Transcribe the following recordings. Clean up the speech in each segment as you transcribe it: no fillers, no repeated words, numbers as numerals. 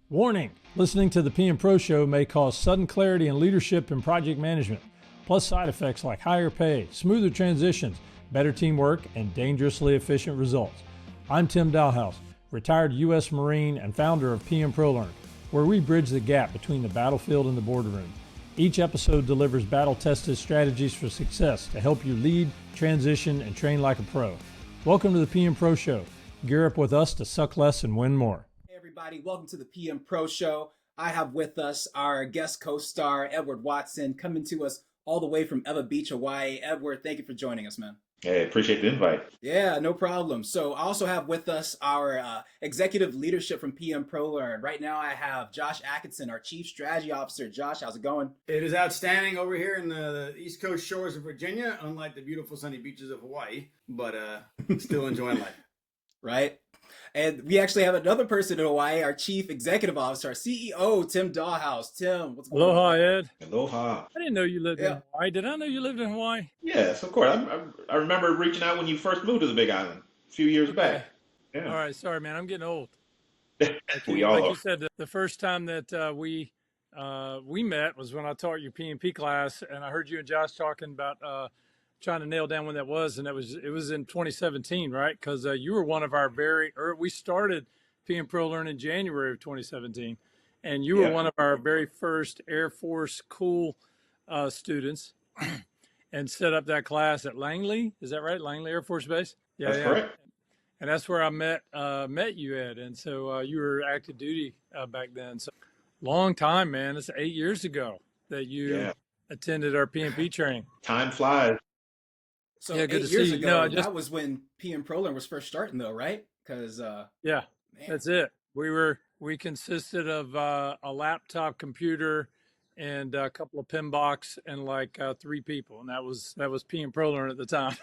Warning! Listening to the PM Pro Show may cause sudden clarity in leadership and project management, plus side effects like higher pay, smoother transitions, better teamwork, and dangerously efficient results. I'm Tim Dalhouse, retired U.S. Marine and founder of PM-ProLearn, where we bridge the gap between the battlefield and the boardroom. Each episode delivers battle-tested strategies for success to help you lead, transition, and train like a pro. Welcome to the PM Pro Show. Gear up with us to suck less and win more. Everybody, welcome to the PM Pro Show. I have with us our guest co-star, Edward Watson, coming to us all the way from Eva Beach, Hawaii. Edward, thank you for joining us, man. Hey, appreciate the invite. Yeah, no problem. So I also have with us our executive leadership from PM-ProLearn. Right now I have Josh Atkinson, our Chief Strategy Officer. Josh, how's it going? It is outstanding over here in the East Coast shores of Virginia, unlike the beautiful sunny beaches of Hawaii, but still enjoying life. Right? And we actually have another person in Hawaii, our Chief Executive Officer, our CEO, Tim Dalhouse. Tim, what's going on? Aloha, Ed. Aloha. I didn't know you lived in Hawaii. Did I know you lived in Hawaii? Yes, of course. I remember reaching out when you first moved to the Big Island a few years back. Yeah. All right, sorry, man. I'm getting old. We all are. You said, the first time that we met was when I taught your PMP class, and I heard you and Josh talking about trying to nail down when that was, and it was in 2017, right? Because you were one of our we started PM-ProLearn in January of 2017, and you were one of our very first Air Force students, and set up that class at Langley. Is that right? Langley Air Force Base. Yeah, that's correct. And that's where I met you, Ed. And so you were active duty back then. So long time, man. It's 8 years ago that you attended our PMP training. Time flies. So yeah, 8 years ago, that was when PM-ProLearn was first starting, though, right? Because that's it. We consisted of a laptop computer and a couple of PMBOK and like 3 people, and that was PM-ProLearn at the time.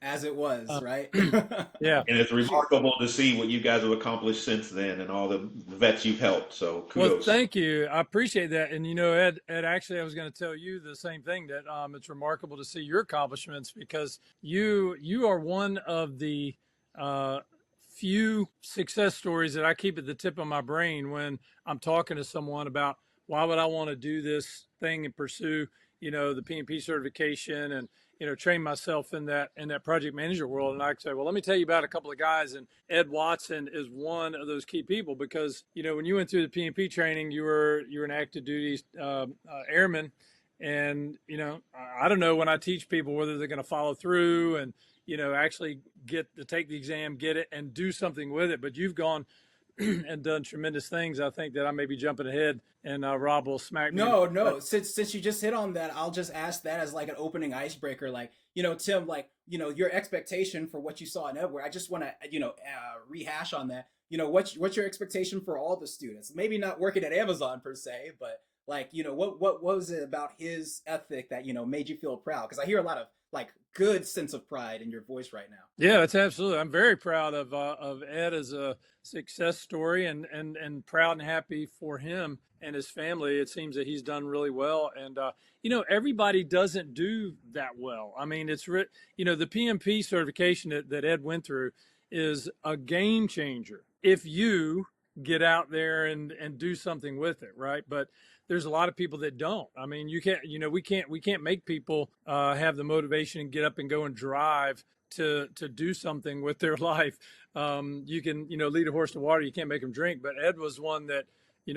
As it was, right? Yeah. And it's remarkable to see what you guys have accomplished since then and all the vets you've helped. So kudos. Well, thank you. I appreciate that. And, Ed, actually, I was going to tell you the same thing, that it's remarkable to see your accomplishments, because you are one of the few success stories that I keep at the tip of my brain when I'm talking to someone about why would I want to do this thing and pursue, the PMP certification and, train myself in that project manager world. And I say, well, let me tell you about a couple of guys. And Ed Watson is one of those key people, because, when you went through the PMP training, you were an active duty airman. And, I don't know when I teach people whether they're going to follow through and, actually get to take the exam, get it, and do something with it. But you've gone and done tremendous things. I think that I may be jumping ahead, and Rob will smack me. No. Since you just hit on that, I'll just ask that as like an opening icebreaker. Like, Tim, like, your expectation for what you saw in Edward. I just want to, rehash on that. What's your expectation for all the students? Maybe not working at Amazon per se, but like, what was it about his ethic that, made you feel proud? Because I hear a lot of like good sense of pride in your voice right now. Yeah, that's absolutely. I'm very proud of Ed as a success story, and proud and happy for him and his family. It seems that he's done really well. And, everybody doesn't do that well. I mean, the PMP certification that Ed went through is a game changer if you get out there and do something with it, right? But there's a lot of people that don't. I mean, we can't make people have the motivation and get up and go and drive to do something with their life. You can, lead a horse to water. You can't make them drink. But Ed was one that,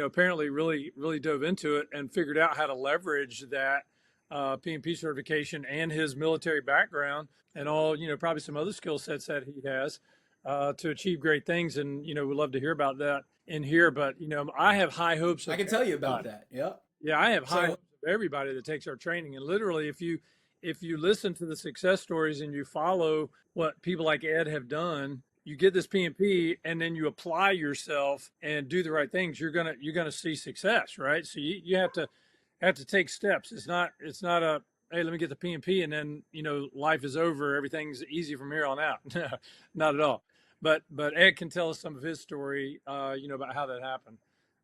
apparently really, really dove into it and figured out how to leverage that PMP certification and his military background and all, probably some other skill sets that he has to achieve great things. And, we'd love to hear about that in here. But, I have high hopes. I can tell you about that. Yeah. Yeah, I have high hopes of everybody that takes our training. And literally, if you listen to the success stories and you follow what people like Ed have done, you get this PMP and then you apply yourself and do the right things, you're gonna see success, right? So you have to take steps. It's not a, hey, let me get the PMP and then life is over, everything's easy from here on out. Not at all. But Ed can tell us some of his story, about how that happened.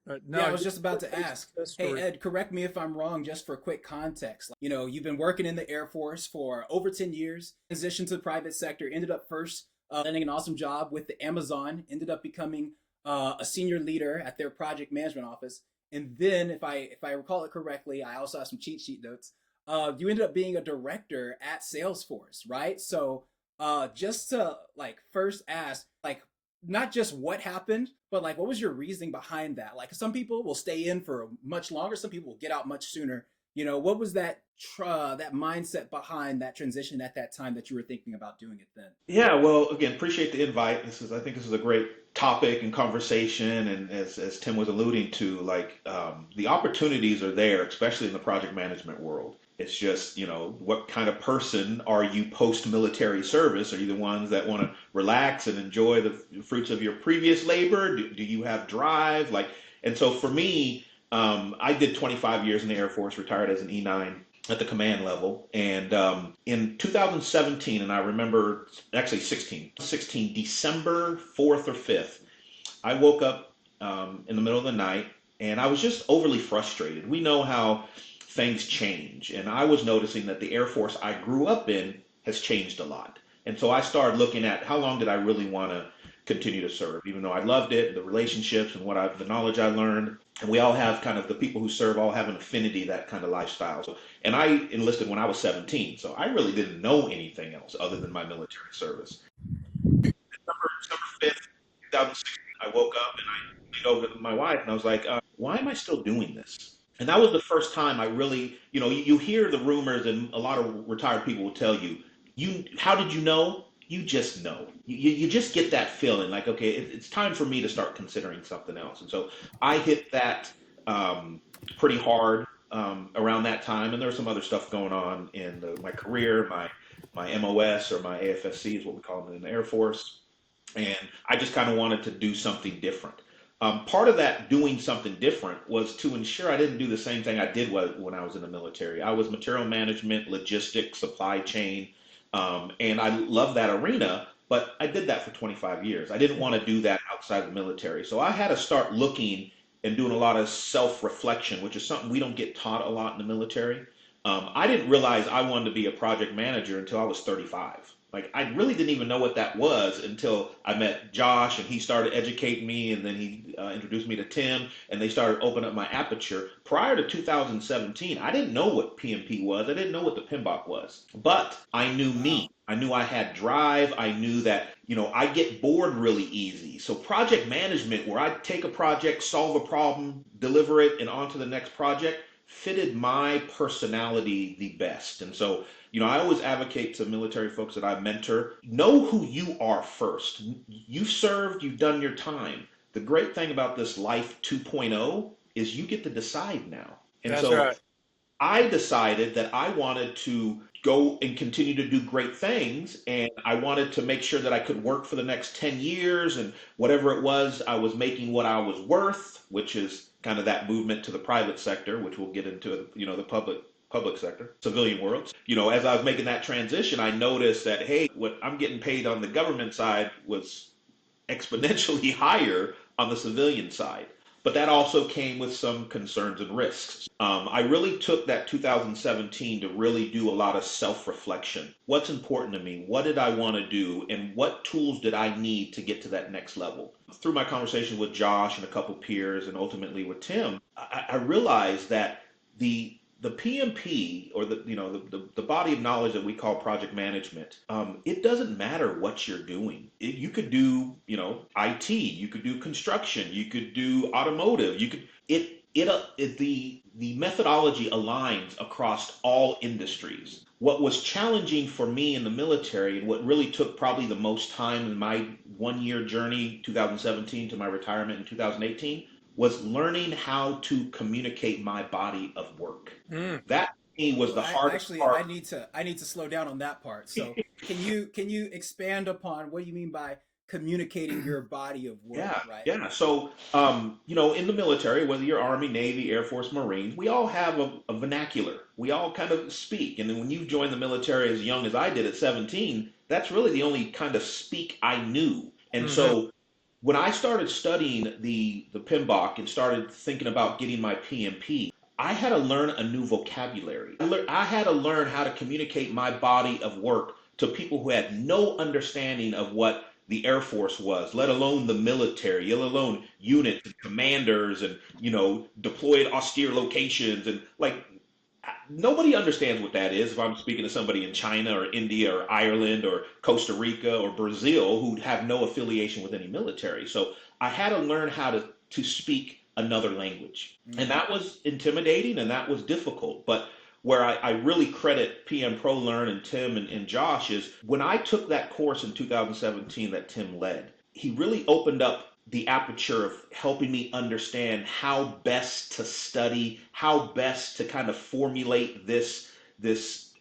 But no, yeah, I was just about to ask. Hey, Ed, correct me if I'm wrong, just for quick context. You've been working in the Air Force for over 10 years, transitioned to the private sector, ended up first landing an awesome job with the Amazon, ended up becoming a senior leader at their project management office, and then if I recall it correctly, I also have some cheat sheet notes. You ended up being a director at Salesforce, right? So just to like first ask, like not just what happened, but like what was your reasoning behind that? Like some people will stay in for much longer, some people will get out much sooner. What was that mindset behind that transition at that time that you were thinking about doing it then? Yeah, well, again, appreciate the invite. I think this is a great topic and conversation, and as Tim was alluding to, like the opportunities are there, especially in the project management world. It's just, what kind of person are you post-military service? Are you the ones that want to relax and enjoy the fruits of your previous labor? Do you have drive? And so for me, I did 25 years in the Air Force, retired as an E9 at the command level. And in 2017, and I remember actually 16, December 4th or 5th, I woke up in the middle of the night and I was just overly frustrated. We know how things change. And I was noticing that the Air Force I grew up in has changed a lot. And so I started looking at how long did I really want to continue to serve, even though I loved it, the relationships and the knowledge I learned. And we all have kind of the people who serve all have an affinity, that kind of lifestyle. So, and I enlisted when I was 17, so I really didn't know anything else other than my military service. December 5th, 2016, I woke up and I leaned over to my wife and I was like, why am I still doing this? And that was the first time I really, you hear the rumors and a lot of retired people will tell you, how did you know? You just know. You just get that feeling like, okay, it's time for me to start considering something else. And so I hit that pretty hard around that time. And there was some other stuff going on in my career, my MOS or my AFSC is what we call them in the Air Force. And I just kind of wanted to do something different. Part of that doing something different was to ensure I didn't do the same thing I did when I was in the military. I was material management, logistics, supply chain, and I love that arena, but I did that for 25 years. I didn't want to do that outside the military. So I had to start looking and doing a lot of self-reflection, which is something we don't get taught a lot in the military. I didn't realize I wanted to be a project manager until I was 35. Like I really didn't even know what that was until I met Josh and he started educating me, and then he introduced me to Tim, and they started opening up my aperture. Prior to 2017, I didn't know what PMP was. I didn't know what the PMBOK was, but I knew Wow. me. I knew I had drive. I knew that, I get bored really easy. So project management, where I take a project, solve a problem, deliver it, and on to the next project, fitted my personality the best. And so I always advocate to military folks that I mentor, know who you are first. You've served, you've done your time. The great thing about this life 2.0 is you get to decide now. And That's so right. I decided that I wanted to go and continue to do great things. And I wanted to make sure that I could work for the next 10 years and whatever it was, I was making what I was worth, which is kind of that movement to the private sector, which we'll get into, the public sector, civilian world. As I was making that transition, I noticed that, hey, what I'm getting paid on the government side was exponentially higher on the civilian side. But that also came with some concerns and risks. I really took that 2017 to really do a lot of self-reflection. What's important to me? What did I want to do? And what tools did I need to get to that next level? Through my conversation with Josh and a couple peers and ultimately with Tim, I realized that the PMP, or the body of knowledge that we call project management, it doesn't matter what you're doing. You could do IT, you could do construction, you could do automotive, you could the methodology aligns across all industries. What was challenging for me in the military, and what really took probably the most time in my 1 year journey, 2017 to my retirement in 2018, was learning how to communicate my body of work. Mm. That to me was Well, the I hardest actually part. I need to slow down on that part. So can you expand upon what you mean by communicating your body of work, Yeah, right? yeah. So, in the military, whether you're Army, Navy, Air Force, Marines, we all have a vernacular. We all kind of speak. And then when you join the military as young as I did at 17, that's really the only kind of speak I knew. And Hmm. so when I started studying the PMBOK and started thinking about getting my PMP, I had to learn a new vocabulary. I had to learn how to communicate my body of work to people who had no understanding of what the Air Force was, let alone the military, let alone units and commanders and, deployed austere locations. And like, nobody understands what that is if I'm speaking to somebody in China or India or Ireland or Costa Rica or Brazil who have no affiliation with any military. So I had to learn how to speak another language. And Mm. that was intimidating and that was difficult. But where I really credit PM-ProLearn and Tim and Josh is when I took that course in 2017 that Tim led, he really opened up the aperture of helping me understand how best to study, how best to kind of formulate this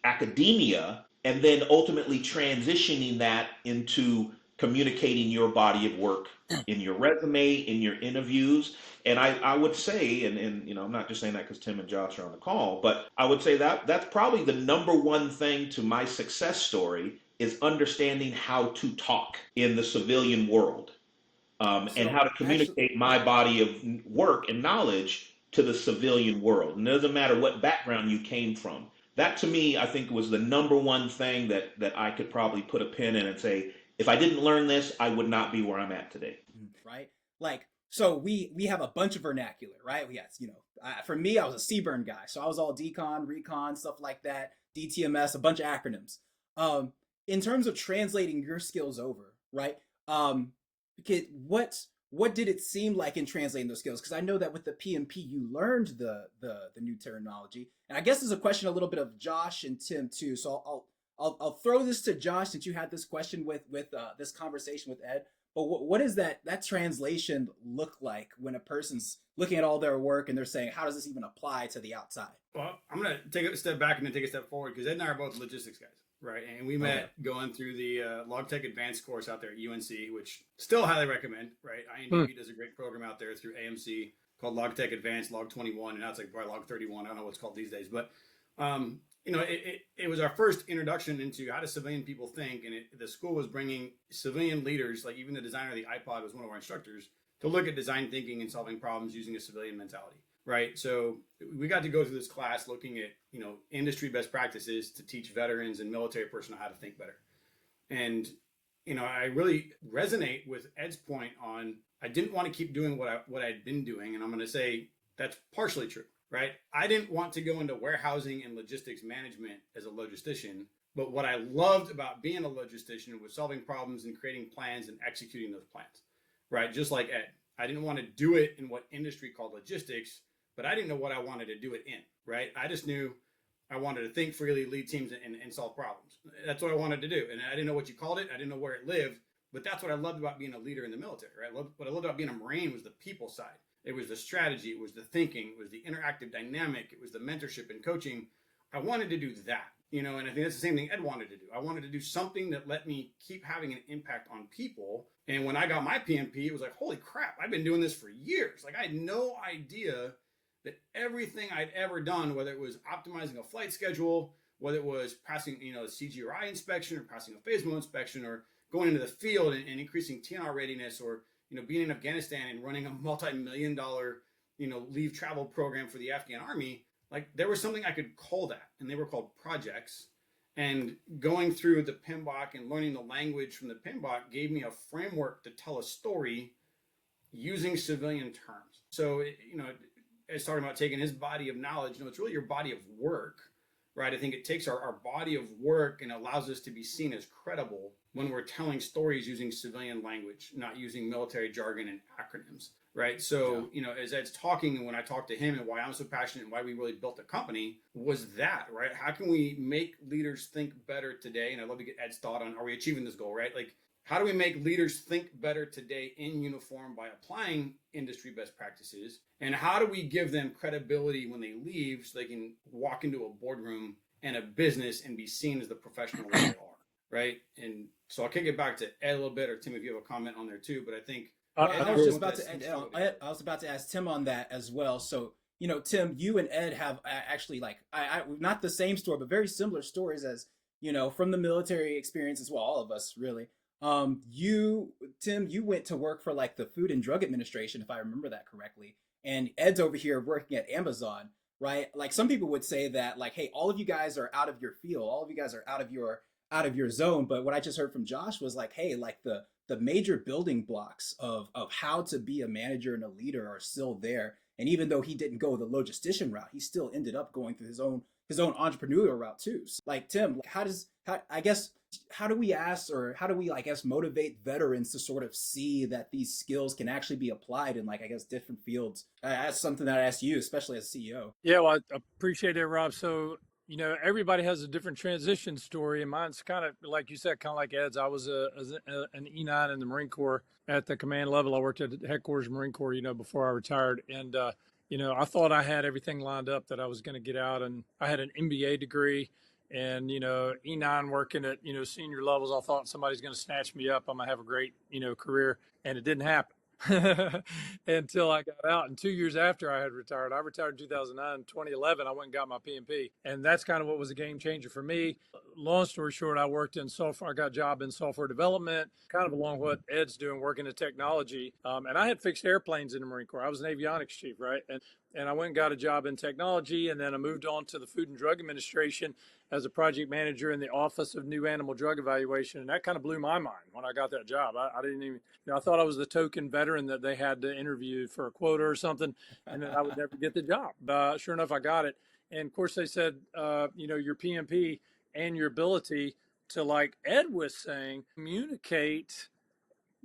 academia, and then ultimately transitioning that into communicating your body of work in your resume, in your interviews. And I would say, and I'm not just saying that because Tim and Josh are on the call, but I would say that that's probably the number one thing to my success story is understanding how to talk in the civilian world, and how So to actually, communicate my body of work and knowledge to the civilian world. And it doesn't matter what background you came from. That to me, I think was the number one thing that I could probably put a pin in and say, if I didn't learn this, I would not be where I'm at today. right? Like, so we have a bunch of vernacular, right? We got, for me, I was a CBurn guy, so I was all decon, recon, stuff like that, DTMS, a bunch of acronyms. In terms of translating your skills over, right? Because what did it seem like in translating those skills? Because I know that with the PMP, you learned the new terminology, and I guess there's a question a little bit of Josh and Tim too. So I'll throw this to Josh since you had this question with this conversation with Ed. But what does that translation look like when a person's looking at all their work and they're saying, how does this even apply to the outside? Well, I'm going to take a step back and then take a step forward because Ed and I are both logistics guys, right? And we met going through the LogTech Advanced course out there at UNC, which still highly recommend, right? INDB does a great program out there through AMC called LogTech Advanced, Log 21, and now it's like probably Log 31. I don't know what it's called these days, but it was our first introduction into how do civilian people think, and the school was bringing civilian leaders, like even the designer of the iPod was one of our instructors, to look at design thinking and solving problems using a civilian mentality, right? So we got to go through this class looking at industry best practices to teach veterans and military personnel how to think better. And I really resonate with Ed's point on I didn't want to keep doing what I'd been doing, and I'm going to say that's partially true. Right? I didn't want to go into warehousing and logistics management as a logistician, but what I loved about being a logistician was solving problems and creating plans and executing those plans, right? Just like Ed. I didn't want to do it in what industry called logistics, but I didn't know what I wanted to do it in, right? I just knew I wanted to think freely, lead teams, and solve problems. That's what I wanted to do. And I didn't know what you called it. I didn't know where it lived, but that's what I loved about being a leader in the military, right? What I loved about being a Marine was the people side. It was the strategy, it was the thinking, it was the interactive dynamic, it was the mentorship and coaching. I wanted to do that, and I think that's the same thing Ed wanted to do. I wanted to do something that let me keep having an impact on people. And when I got my PMP, it was like, holy crap, I've been doing this for years. Like I had no idea that everything I'd ever done, whether it was optimizing a flight schedule, whether it was passing, a CGRI inspection or passing a phase mode inspection or going into the field and increasing TNR readiness or being in Afghanistan and running a multi-million-dollar, leave travel program for the Afghan army, like there was something I could call that, and they were called projects. And going through the PMBOK and learning the language from the PMBOK gave me a framework to tell a story using civilian terms. So, as talking about taking his body of knowledge, it's really your body of work, right? I think it takes our body of work and allows us to be seen as credible when we're telling stories using civilian language, not using military jargon and acronyms, right? So, as Ed's talking and when I talk to him and why I'm so passionate and why we really built the company was that, right? How can we make leaders think better today? And I'd love to get Ed's thought on, are we achieving this goal, right? Like, how do we make leaders think better today in uniform by applying industry best practices? And how do we give them credibility when they leave so they can walk into a boardroom and a business and be seen as the professional they are, right? And so I'll kick it back to Ed a little bit, or Tim, if you have a comment on there too. But I think I was just about to I was about to ask Tim on that as well. So Tim, you and Ed have actually I not the same story, but very similar stories as from the military experience as well. All of us really. Tim, you went to work for the Food and Drug Administration, if I remember that correctly. And Ed's over here working at Amazon, right? Like some people would say that hey, all of you guys are out of your field. All of you guys are out of your out of your zone. But what I just heard from Josh was like, hey, like the major building blocks of how to be a manager and a leader are still there. And even though he didn't go the logistician route, he still ended up going through his own entrepreneurial route too. So, like Tim, how do we ask, or how do we, I guess, motivate veterans to sort of see that these skills can actually be applied in, like, I guess, different fields? That's something that I asked you, especially as CEO. Yeah, well, I appreciate it, Rob. So, everybody has a different transition story, and mine's kind of like you said, kind of like Ed's. I was an E9 in the Marine Corps at the command level. I worked at headquarters Marine Corps, before I retired, and I thought I had everything lined up that I was going to get out, and I had an MBA degree. And, E9 working at, senior levels, I thought somebody's going to snatch me up. I'm going to have a great, career. And it didn't happen until I got out. And 2 years after I had retired, I retired in 2009, 2011, I went and got my PMP. And that's kind of what was a game changer for me. Long story short, I worked in software. I got a job in software development, kind of along what Ed's doing, working in technology. And I had fixed airplanes in the Marine Corps. I was an avionics chief, right? And I went and got a job in technology, and then I moved on to the Food and Drug Administration as a project manager in the Office of New Animal Drug Evaluation. And that kind of blew my mind when I got that job. I didn't even, I thought I was the token veteran that they had to interview for a quota or something, and that I would never get the job. Sure enough, I got it. And of course, they said, your PMP and your ability to, like Ed was saying, communicate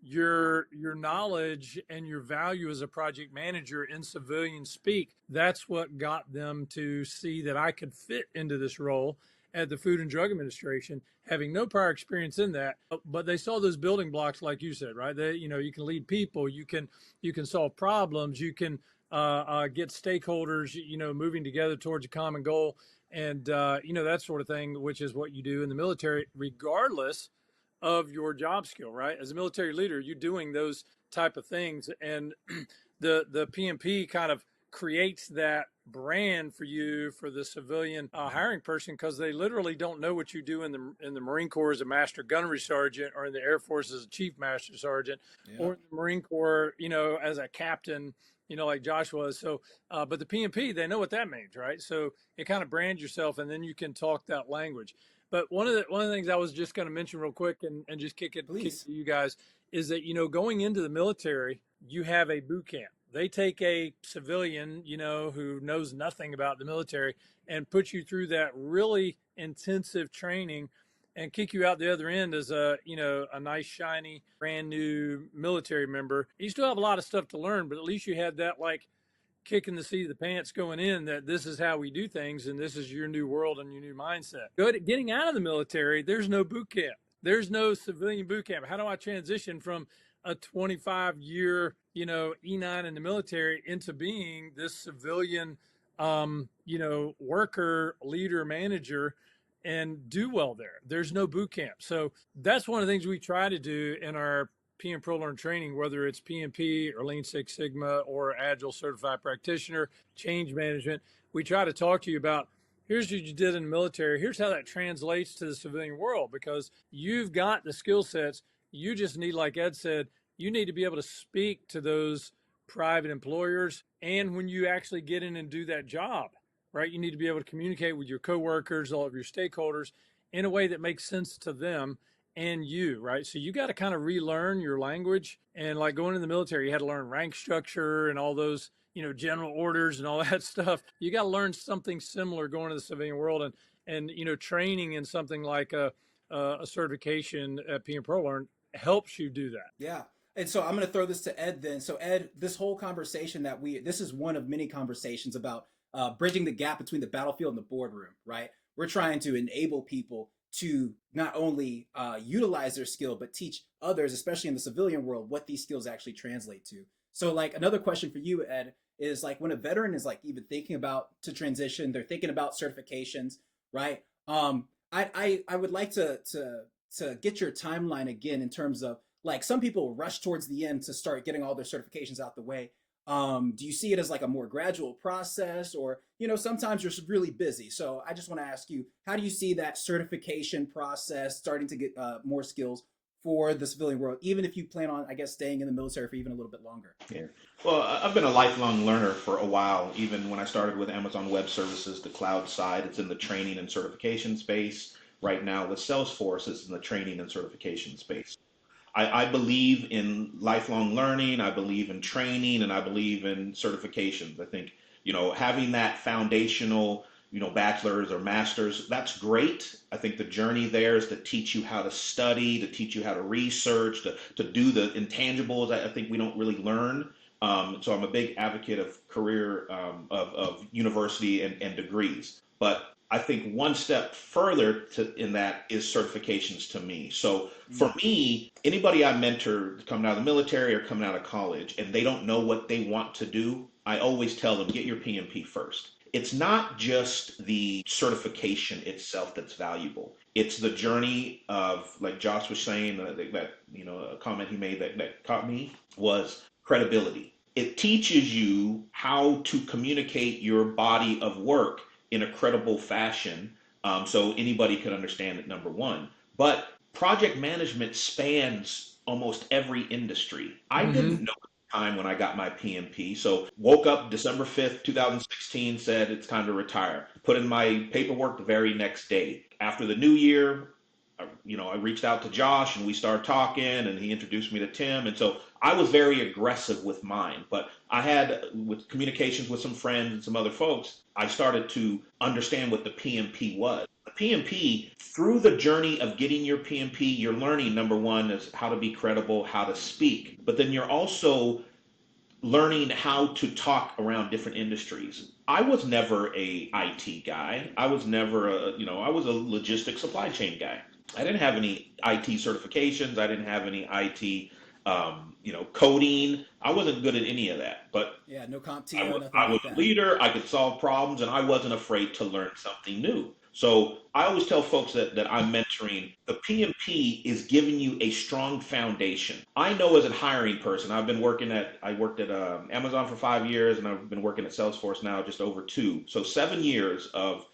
your knowledge and your value as a project manager in civilian speak. That's what got them to see that I could fit into this role at the Food and Drug Administration, having no prior experience in that. But they saw those building blocks, like you said, right? They, you can lead people, you can solve problems, you can get stakeholders, moving together towards a common goal, and that sort of thing, which is what you do in the military, regardless of your job skill, right? As a military leader, you're doing those type of things, and the PMP kind of creates that brand for you for the civilian hiring person, because they literally don't know what you do in the Marine Corps as a master gunnery sergeant, or in the Air Force as a chief master sergeant, or in the Marine Corps, as a captain, like Josh was. So, but the PMP, they know what that means, right? So it kind of brands yourself, and then you can talk that language. But one of the things I was just going to mention real quick, and just kick it to you guys, is that, going into the military, you have a boot camp. They take a civilian, who knows nothing about the military, and put you through that really intensive training and kick you out the other end as a nice, shiny, brand new military member. You still have a lot of stuff to learn, but at least you had that, like, kick in the seat of the pants going in, that this is how we do things, and this is your new world and your new mindset. Getting out of the military, there's no boot camp. There's no civilian boot camp. How do I transition from a 25-year, E9 in the military into being this civilian, worker, leader, manager, and do well there? There's no boot camp. So that's one of the things we try to do in our PM-ProLearn training, whether it's PMP or Lean Six Sigma or Agile Certified Practitioner, change management. We try to talk to you about, here's what you did in the military. Here's how that translates to the civilian world, because you've got the skill sets. You just need, like Ed said, you need to be able to speak to those private employers. And when you actually get in and do that job, right, you need to be able to communicate with your coworkers, all of your stakeholders, in a way that makes sense to them and you, right? So you got to kind of relearn your language. And like going in the military, you had to learn rank structure and all those, general orders and all that stuff. You got to learn something similar going to the civilian world, and training in something like a certification at PM-ProLearn helps you do that. Yeah. And so I'm going to throw this to Ed then. So Ed, this whole conversation this is one of many conversations about bridging the gap between the battlefield and the boardroom, right? We're trying to enable people to not only utilize their skill, but teach others, especially in the civilian world, what these skills actually translate to. So like another question for you, Ed, is like when a veteran is like even thinking about to transition, they're thinking about certifications, right? I would like to get your timeline again in terms of, like, some people rush towards the end to start getting all their certifications out the way. Do you see it as like a more gradual process, or, sometimes you're really busy? So I just want to ask you, how do you see that certification process starting to get more skills for the civilian world, even if you plan on, I guess, staying in the military for even a little bit longer? Yeah. Well, I've been a lifelong learner for a while. Even when I started with Amazon Web Services, the cloud side, it's in the training and certification space. right now with Salesforce is in the training and certification space. I believe in lifelong learning. I believe in training, and I believe in certifications. I think, having that foundational, bachelor's or master's, that's great. I think the journey there is to teach you how to study, to teach you how to research, to do the intangibles. I think we don't really learn. So I'm a big advocate of career, of university and degrees. But I think one step further in that is certifications to me. So for me, anybody I mentor coming out of the military or coming out of college and they don't know what they want to do, I always tell them, get your PMP first. It's not just the certification itself that's valuable. It's the journey of, like Josh was saying, a comment he made that caught me was credibility. It teaches you how to communicate your body of work in a credible fashion, so anybody could understand it, number one. But project management spans almost every industry. I didn't know at the time when I got my PMP. So woke up December 5th, 2016, said it's time to retire. Put in my paperwork the very next day. After the new year, I reached out to Josh and we started talking and he introduced me to Tim. And so I was very aggressive with mine, but I had with communications with some friends and some other folks, I started to understand what the PMP was. The PMP, through the journey of getting your PMP, you're learning, number one, is how to be credible, how to speak, but then you're also learning how to talk around different industries. I was never a IT guy. I was never I was a logistics supply chain guy. I didn't have any IT certifications. I didn't have any IT, coding. I wasn't good at any of that. But Yeah, no I CompTIA, was, nothing I was like a that. leader. I could solve problems, and I wasn't afraid to learn something new. So I always tell folks that I'm mentoring, the PMP is giving you a strong foundation. I know as a hiring person, I worked at Amazon for 5 years, and I've been working at Salesforce now just over 2. So 7 years of,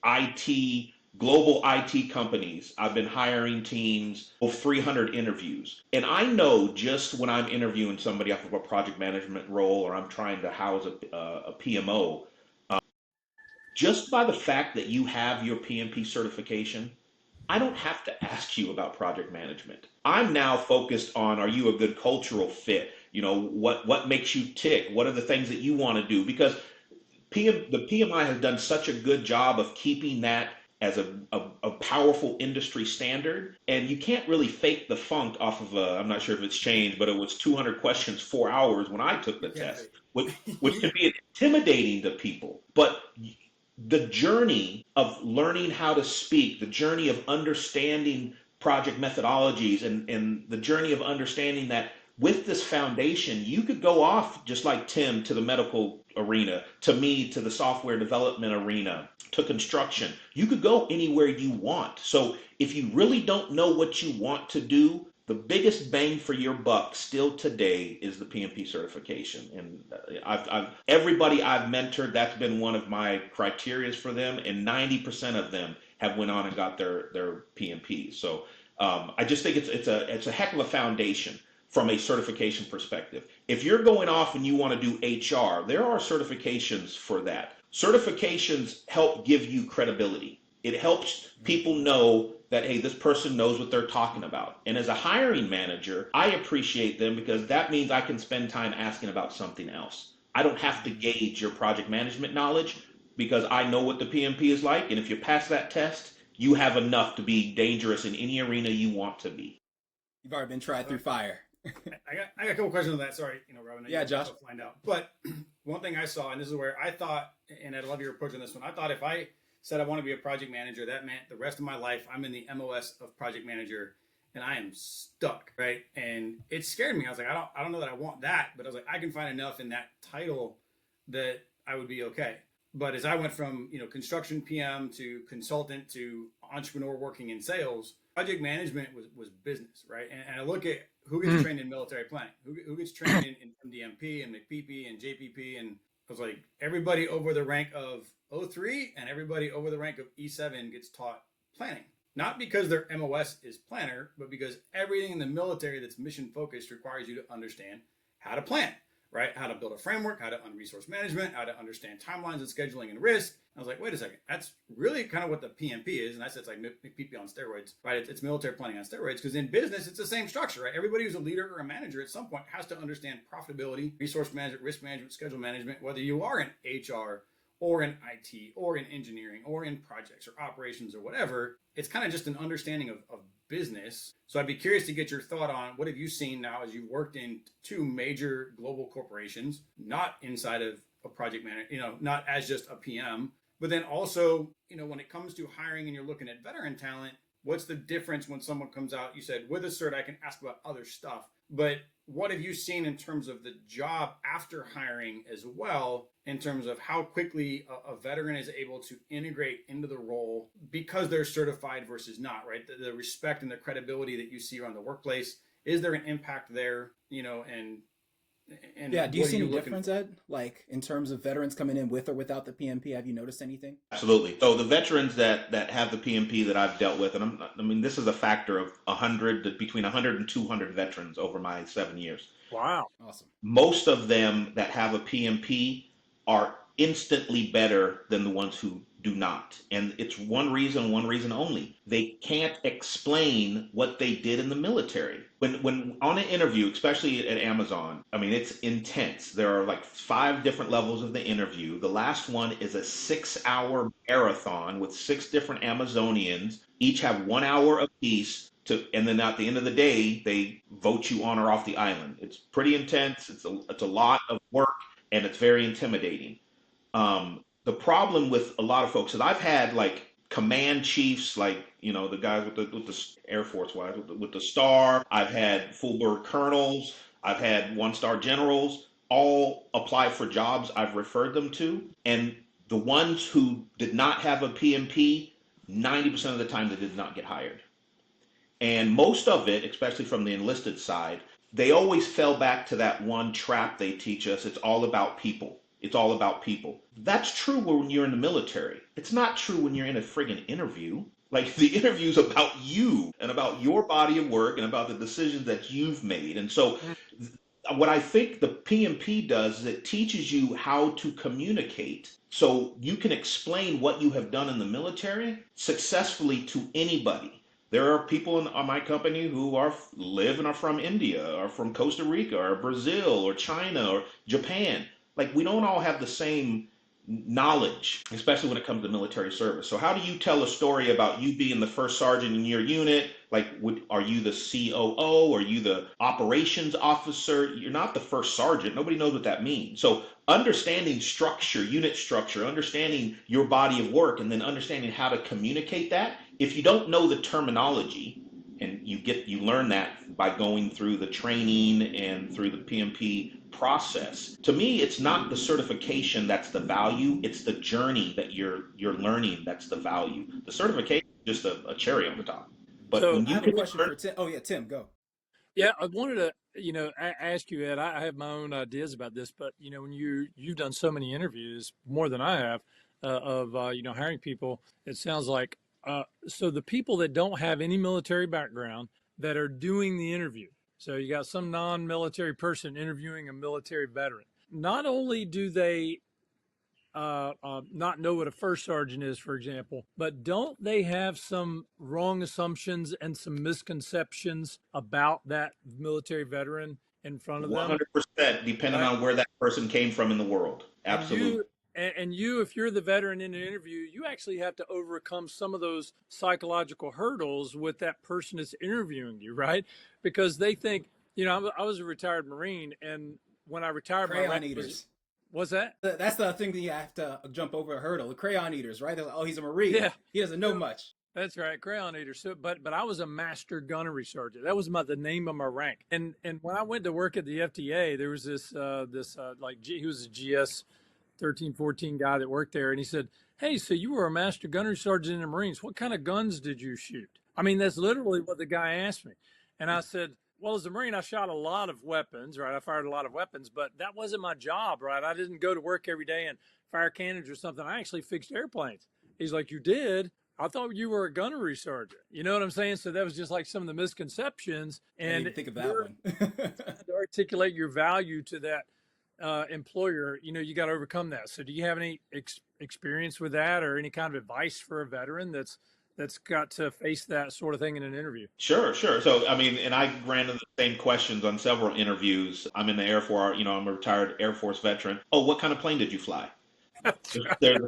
IT, global IT companies. I've been hiring teams of 300 interviews. And I know just when I'm interviewing somebody off of a project management role or I'm trying to house a PMO, just by the fact that you have your PMP certification, I don't have to ask you about project management. I'm now focused on, are you a good cultural fit? What makes you tick? What are the things that you want to do? Because the PMI has done such a good job of keeping that as a powerful industry standard. And you can't really fake the funk off of I'm not sure if it's changed, but it was 200 questions, 4 hours when I took the You can't test, fake which can be intimidating to people. But the journey of learning how to speak, the journey of understanding project methodologies, and the journey of understanding that with this foundation, you could go off just like Tim to the medical arena, to me to the software development arena, to construction. You could go anywhere you want. So if you really don't know what you want to do, the biggest bang for your buck still today is the PMP certification. And everybody I've mentored, that's been one of my criterias for them, and 90% of them have went on and got their PMP. So I just think it's a heck of a foundation from a certification perspective. If you're going off and you want to do HR, there are certifications for that. Certifications help give you credibility. It helps people know that, hey, this person knows what they're talking about. And as a hiring manager, I appreciate them because that means I can spend time asking about something else. I don't have to gauge your project management knowledge because I know what the PMP is like. And if you pass that test, you have enough to be dangerous in any arena you want to be. You've already been tried through fire. I got a couple questions on that. Sorry, Robin, Yeah, you'll Josh. also find out. But one thing I saw, and this is where I thought, and I love your approach on this one. I thought if I said I want to be a project manager, that meant the rest of my life I'm in the MOS of project manager, and I am stuck, right? And it scared me. I was like, I don't know that I want that, but I was like, I can find enough in that title that I would be okay. But as I went from construction PM to consultant to entrepreneur working in sales, project management was business, right? And I look at who gets trained in military planning, who gets trained in MDMP and McPP and JPP, and I was like, everybody over the rank of O3 and everybody over the rank of E7 gets taught planning. Not because their MOS is planner, but because everything in the military that's mission focused requires you to understand how to plan, right? How to build a framework, how to resource management, how to understand timelines and scheduling and risk. I was like, wait a second, that's really kind of what the PMP is. And I said, it's like MPP on steroids, right? It's military planning on steroids, because in business, it's the same structure, right? Everybody who's a leader or a manager at some point has to understand profitability, resource management, risk management, schedule management, whether you are in HR or in IT or in engineering or in projects or operations or whatever. It's kind of just an understanding of business. So I'd be curious to get your thought on what have you seen now as you've worked in two major global corporations, not inside of a project manager, not as just a PM, but then also, when it comes to hiring and you're looking at veteran talent, what's the difference when someone comes out? You said with a cert, I can ask about other stuff, but what have you seen in terms of the job after hiring as well, in terms of how quickly a veteran is able to integrate into the role because they're certified versus not, right? The respect and the credibility that you see around the workplace, is there an impact there, and Yeah, do you see any difference, Ed? Like in terms of veterans coming in with or without the PMP, have you noticed anything? Absolutely. So the veterans that have the PMP that I've dealt with, and this is a factor of between 100 and 200 veterans over my 7 years. Wow. Awesome. Most of them that have a PMP are instantly better than the ones who do not. And it's one reason only. They can't explain what they did in the military. When on an interview, especially at Amazon, it's intense. There are like 5 different levels of the interview. The last one is a 6-hour marathon with 6 different Amazonians. Each have 1 hour apiece. And then at the end of the day, they vote you on or off the island. It's pretty intense. It's a lot of work, and it's very intimidating. The problem with a lot of folks is I've had like command chiefs, like the guys with the Air Force wise with the star. I've had full bird colonels. I've had 1-star generals. All apply for jobs I've referred them to, and the ones who did not have a PMP, 90% of the time they did not get hired. And most of it, especially from the enlisted side, they always fell back to that one trap they teach us. It's all about people. It's all about people. That's true when you're in the military. It's not true when you're in a friggin' interview. Like the interview's about you and about your body of work and about the decisions that you've made. And so what I think the PMP does is it teaches you how to communicate so you can explain what you have done in the military successfully to anybody. There are people in my company who live and are from India or from Costa Rica or Brazil or China or Japan. Like we don't all have the same knowledge, especially when it comes to military service. So how do you tell a story about you being the first sergeant in your unit? Like, are you the COO? Are you the operations officer? You're not the first sergeant. Nobody knows what that means. So understanding structure, unit structure, understanding your body of work, and then understanding how to communicate that. If you don't know the terminology, and you learn that by going through the training and through the PMP process. To me, it's not the certification that's the value, it's the journey that you're learning that's the value. The certification is just a cherry on the top. But So when I you have a question for Tim. Oh yeah, Tim, go. yeah, I wanted to, ask you, Ed. I have my own ideas about this, but when you've done so many interviews, more than I have, of hiring people, it sounds like so the people that don't have any military background that are doing the interview. So you got some non-military person interviewing a military veteran. Not only do they not know what a first sergeant is, for example, but don't they have some wrong assumptions and some misconceptions about that military veteran in front of them? 100%, depending Right? on where that person came from in the world. Absolutely. And you, if you're the veteran in an interview, you actually have to overcome some of those psychological hurdles with that person that's interviewing you, right? Because they think, I was a retired Marine, and when I retired, my Crayon rank eaters. was that? That's the thing that you have to jump over a hurdle. The crayon eaters, right? They're like, oh, he's a Marine. Yeah. He doesn't know much. That's right, crayon eater. So, but I was a master gunnery sergeant. That was the name of my rank. And when I went to work at the FTA, there was this he was a GS 13, 14 guy that worked there, and he said, "Hey, so you were a master gunnery sergeant in the Marines. What kind of guns did you shoot?" I mean, that's literally what the guy asked me, and I said, "Well, as a Marine, I shot a lot of weapons, right? I fired a lot of weapons, but that wasn't my job, right? I didn't go to work every day and fire cannons or something. I actually fixed airplanes." He's like, "You did? I thought you were a gunnery sergeant." You know what I'm saying? So that was just like some of the misconceptions. I didn't And even think of that one. to articulate your value to employer, you got to overcome that. So do you have any experience with that, or any kind of advice for a veteran that's got to face that sort of thing in an interview? Sure, sure. So, I mean, and I ran into the same questions on several interviews. I'm in the Air Force, I'm a retired Air Force veteran. Oh, what kind of plane did you fly? That's right. There's,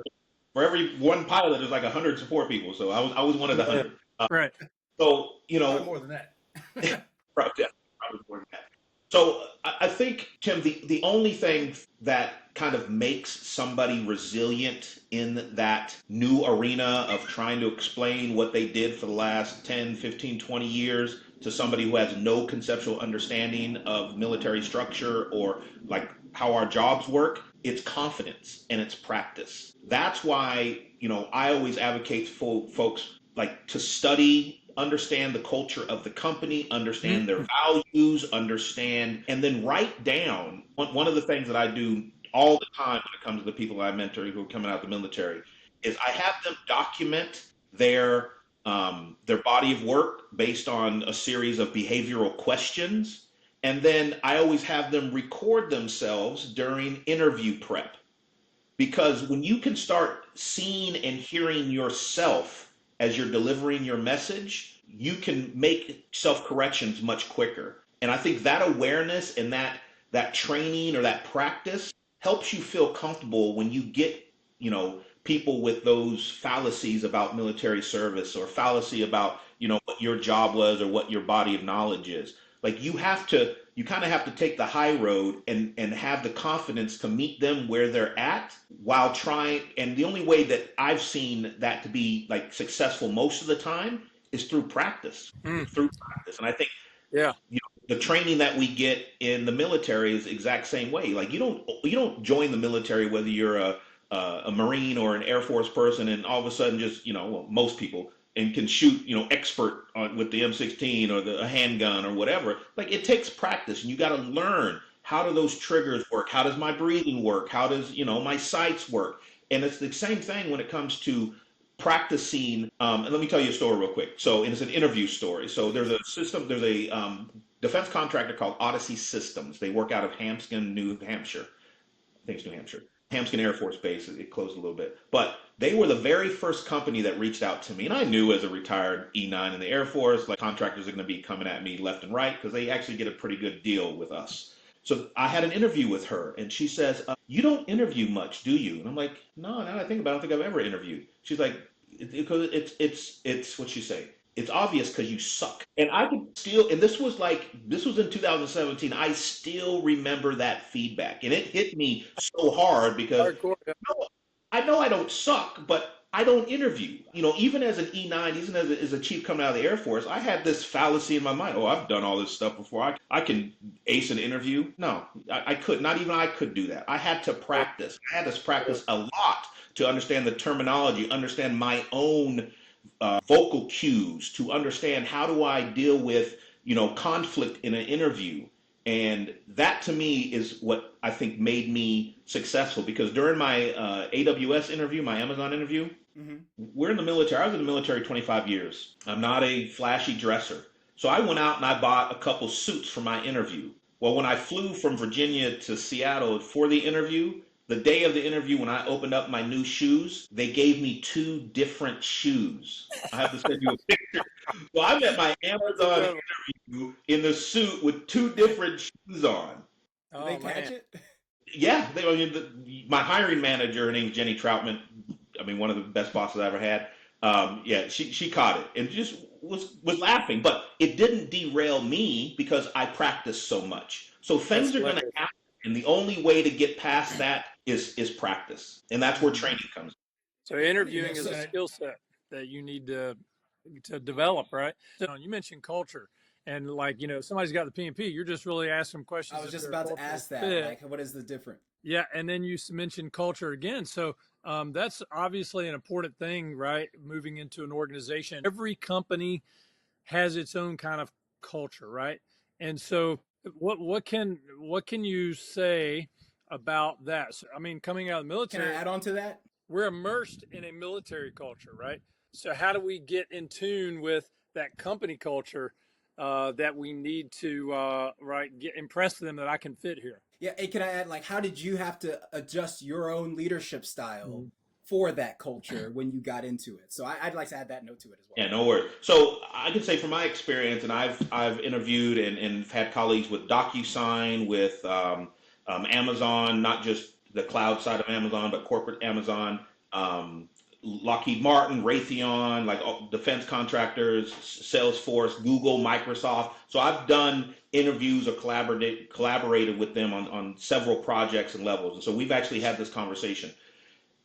for every one pilot, there's like 100 support people. So I was one of the Yeah. 100. Right. So, Probably more than that. probably, yeah, probably more than that. So I think, Tim, the only thing that kind of makes somebody resilient in that new arena of trying to explain what they did for the last 10, 15, 20 years to somebody who has no conceptual understanding of military structure or like how our jobs work, it's confidence and it's practice. That's why, I always advocate for folks like to study, understand the culture of the company, understand their values, understand, and then write down. One of the things that I do all the time when it comes to the people I mentor who are coming out of the military is I have them document their body of work based on a series of behavioral questions, and then I always have them record themselves during interview prep. Because when you can start seeing and hearing yourself as you're delivering your message, you can make self corrections much quicker. And I think that awareness and that training or that practice helps you feel comfortable when you get, people with those fallacies about military service or fallacy about, what your job was or what your body of knowledge is. Like you kind of have to take the high road and have the confidence to meet them where they're at while trying. And the only way that I've seen that to be like successful most of the time is through practice. Mm. Through practice. And I think Yeah. the training that we get in the military is the exact same way. Like you don't join the military whether you're a Marine or an Air Force person, and all of a sudden just well, most people and can shoot expert with the M16 or a handgun or whatever. Like it takes practice, and you got to learn how do those triggers work, how does my breathing work, how does my sights work, and it's the same thing when it comes to practicing. And let me tell you a story real quick. So, and it's an interview story. So there's a system, there's a defense contractor called Odyssey Systems. They work out of Hampton, New Hampshire. I think it's New Hampshire. Hampton Air Force Base. It closed a little bit, but they were the very first company that reached out to me, and I knew as a retired E9 in the Air Force, like contractors are going to be coming at me left and right because they actually get a pretty good deal with us. So I had an interview with her, and she says, "You don't interview much, do you?" And I'm like, "No, now that I think about it, I don't think I've ever interviewed." She's like, "Because it's what she say. It's obvious because you suck." And I could still, and this was in 2017. I still remember that feedback, and it hit me so hard because Hardcore. Yeah. no, I know I don't suck, but I don't interview. Even as an E9, even as a chief coming out of the Air Force, I had this fallacy in my mind. Oh, I've done all this stuff before. I can ace an interview. No, I could. Not even I could do that. I had to practice. I had to practice a lot to understand the terminology, understand my own vocal cues, to understand how do I deal with conflict in an interview. And that to me is what I think made me successful because during my AWS interview, my Amazon interview, Mm-hmm. we're in the military. I was in the military 25 years. I'm not a flashy dresser. So I went out and I bought a couple suits for my interview. Well, when I flew from Virginia to Seattle for the interview, the day of the interview, when I opened up my new shoes, they gave me two different shoes. I have to send you a picture. So I'm at my Amazon interview in the suit with two different shoes on. Did they Oh catch man. it? Yeah, my hiring manager, her name's Jenny Troutman. I mean, one of the best bosses I ever had. Yeah, she caught it and just was laughing, but it didn't derail me because I practiced so much. So That's things are going to hilarious. happen, and the only way to get past that is practice, and that's where Mm-hmm. training comes. So Yeah. interviewing is So, a skill set that you need to develop, right? So you mentioned culture, and like somebody's got the PMP, you're just really asking I questions was if just they're a about to cultural ask that. fit. Like, what is the difference? Yeah, and then you mentioned culture again. So that's obviously an important thing, right? Moving into an organization, every company has its own kind of culture, right? And so, what can you say about that? So, I mean, coming out of the Can I military, add on to that? we're immersed in a military culture, right? So, how do we get in tune with that company culture that we need to right impress them that I can fit here? Yeah, and can I add, like, how did you have to adjust your own leadership style Mhm. for that culture when you got into it? So I'd like to add that note to it as well. Yeah, no worries. So I can say from my experience, and I've interviewed and had colleagues with DocuSign, with Amazon, not just the cloud side of Amazon, but corporate Amazon, Lockheed Martin, Raytheon, like all defense contractors, Salesforce, Google, Microsoft. So I've done interviews or collaborated with them on several projects and levels. And so we've actually had this conversation.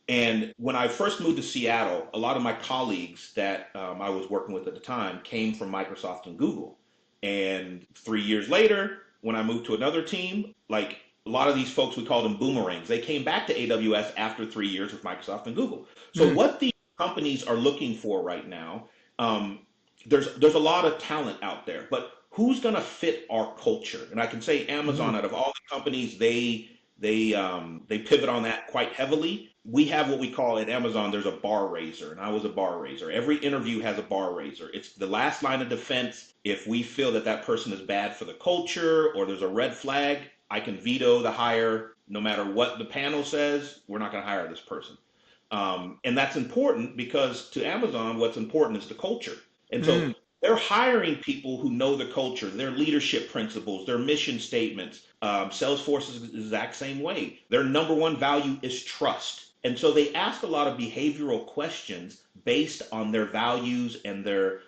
And when I first moved to Seattle, a lot of my colleagues that I was working with at the time came from Microsoft and Google. And 3 years later, when I moved to another team, like a lot of these folks, we call them boomerangs. They came back to AWS after 3 years with Microsoft and Google. So Mm. what these companies are looking for right now, um, there's a lot of talent out there, but who's going to fit our culture? And I can say Amazon, Mm. out of all the companies, they pivot on that quite heavily. We have what we call at Amazon, there's a bar raiser, and I was a bar raiser. Every interview has a bar raiser. It's the last line of defense. If we feel that that person is bad for the culture or there's a red flag, I can veto the hire no matter what the panel says. We're not going to hire this person. And that's important because to Amazon, what's important is the culture. And so Mm. they're hiring people who know the culture, their leadership principles, their mission statements. Salesforce is the exact same way. Their number one value is trust. And so they ask a lot of behavioral questions based on their values and their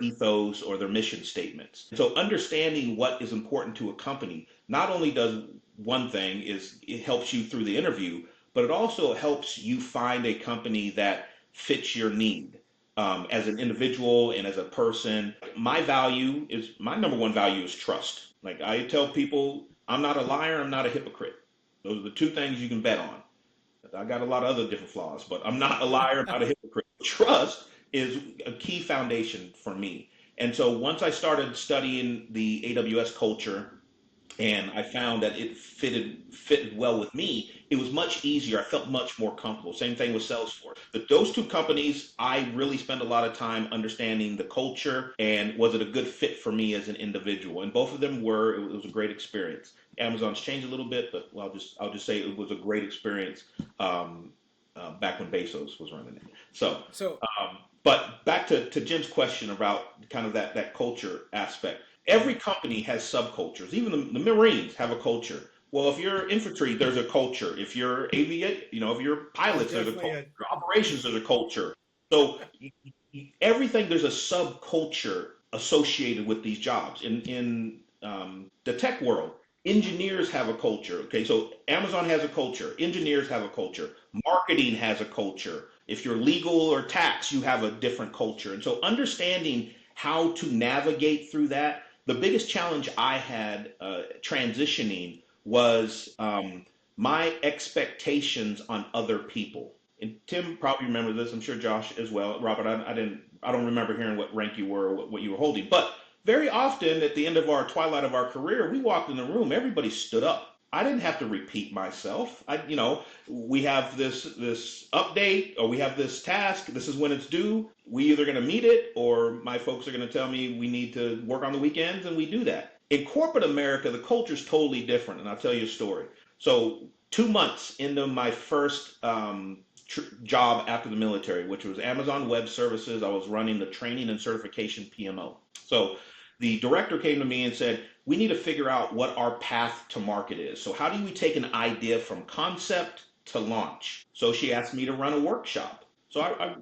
ethos or their mission statements. So understanding what is important to a company not only does one thing is it helps you through the interview, but it also helps you find a company that fits your need as an individual and as a person. My number one value is trust. Like I tell people, I'm not a liar, I'm not a hypocrite. Those are the two things you can bet on. I got a lot of other different flaws, but I'm not a liar, I'm not a hypocrite. Trust is a key foundation for me. And so once I started studying the AWS culture and I found that it fitted well with me, it was much easier. I felt much more comfortable. Same thing with Salesforce. But those two companies, I really spent a lot of time understanding the culture and was it a good fit for me as an individual. And both of them were. It was a great experience. Amazon's changed a little bit, but I'll just say it was a great experience back when Bezos was running it. So, So but back to Jim's question about kind of that culture aspect. Every company has subcultures. Even the Marines have a culture. Well, if you're infantry, there's a culture. If you're aviate, if you're There's pilots, there's a definitely culture. a Operations, there's a culture. So everything there's a subculture associated with these jobs. In the tech world, engineers have a culture. Okay, so Amazon has a culture. Engineers have a culture. Marketing has a culture. If you're legal or tax, you have a different culture. And so understanding how to navigate through that. The biggest challenge I had transitioning was my expectations on other people. And Tim probably remembers this. I'm sure Josh as well. Robert, I don't remember hearing what rank you were, or what you were holding. But very often at the end of our twilight of our career, we walked in the room, everybody stood up. I didn't have to repeat myself. We have this update or we have this task. This is when it's due. We either going to meet it or my folks are going to tell me we need to work on the weekends, and we do that. In corporate America, the culture is totally different, and I'll tell you a story. So 2 months into my first job after the military, which was Amazon Web Services, I was running the training and certification PMO. So the director came to me and said, we need to figure out what our path to market is. So how do we take an idea from concept to launch? So she asked me to run a workshop. So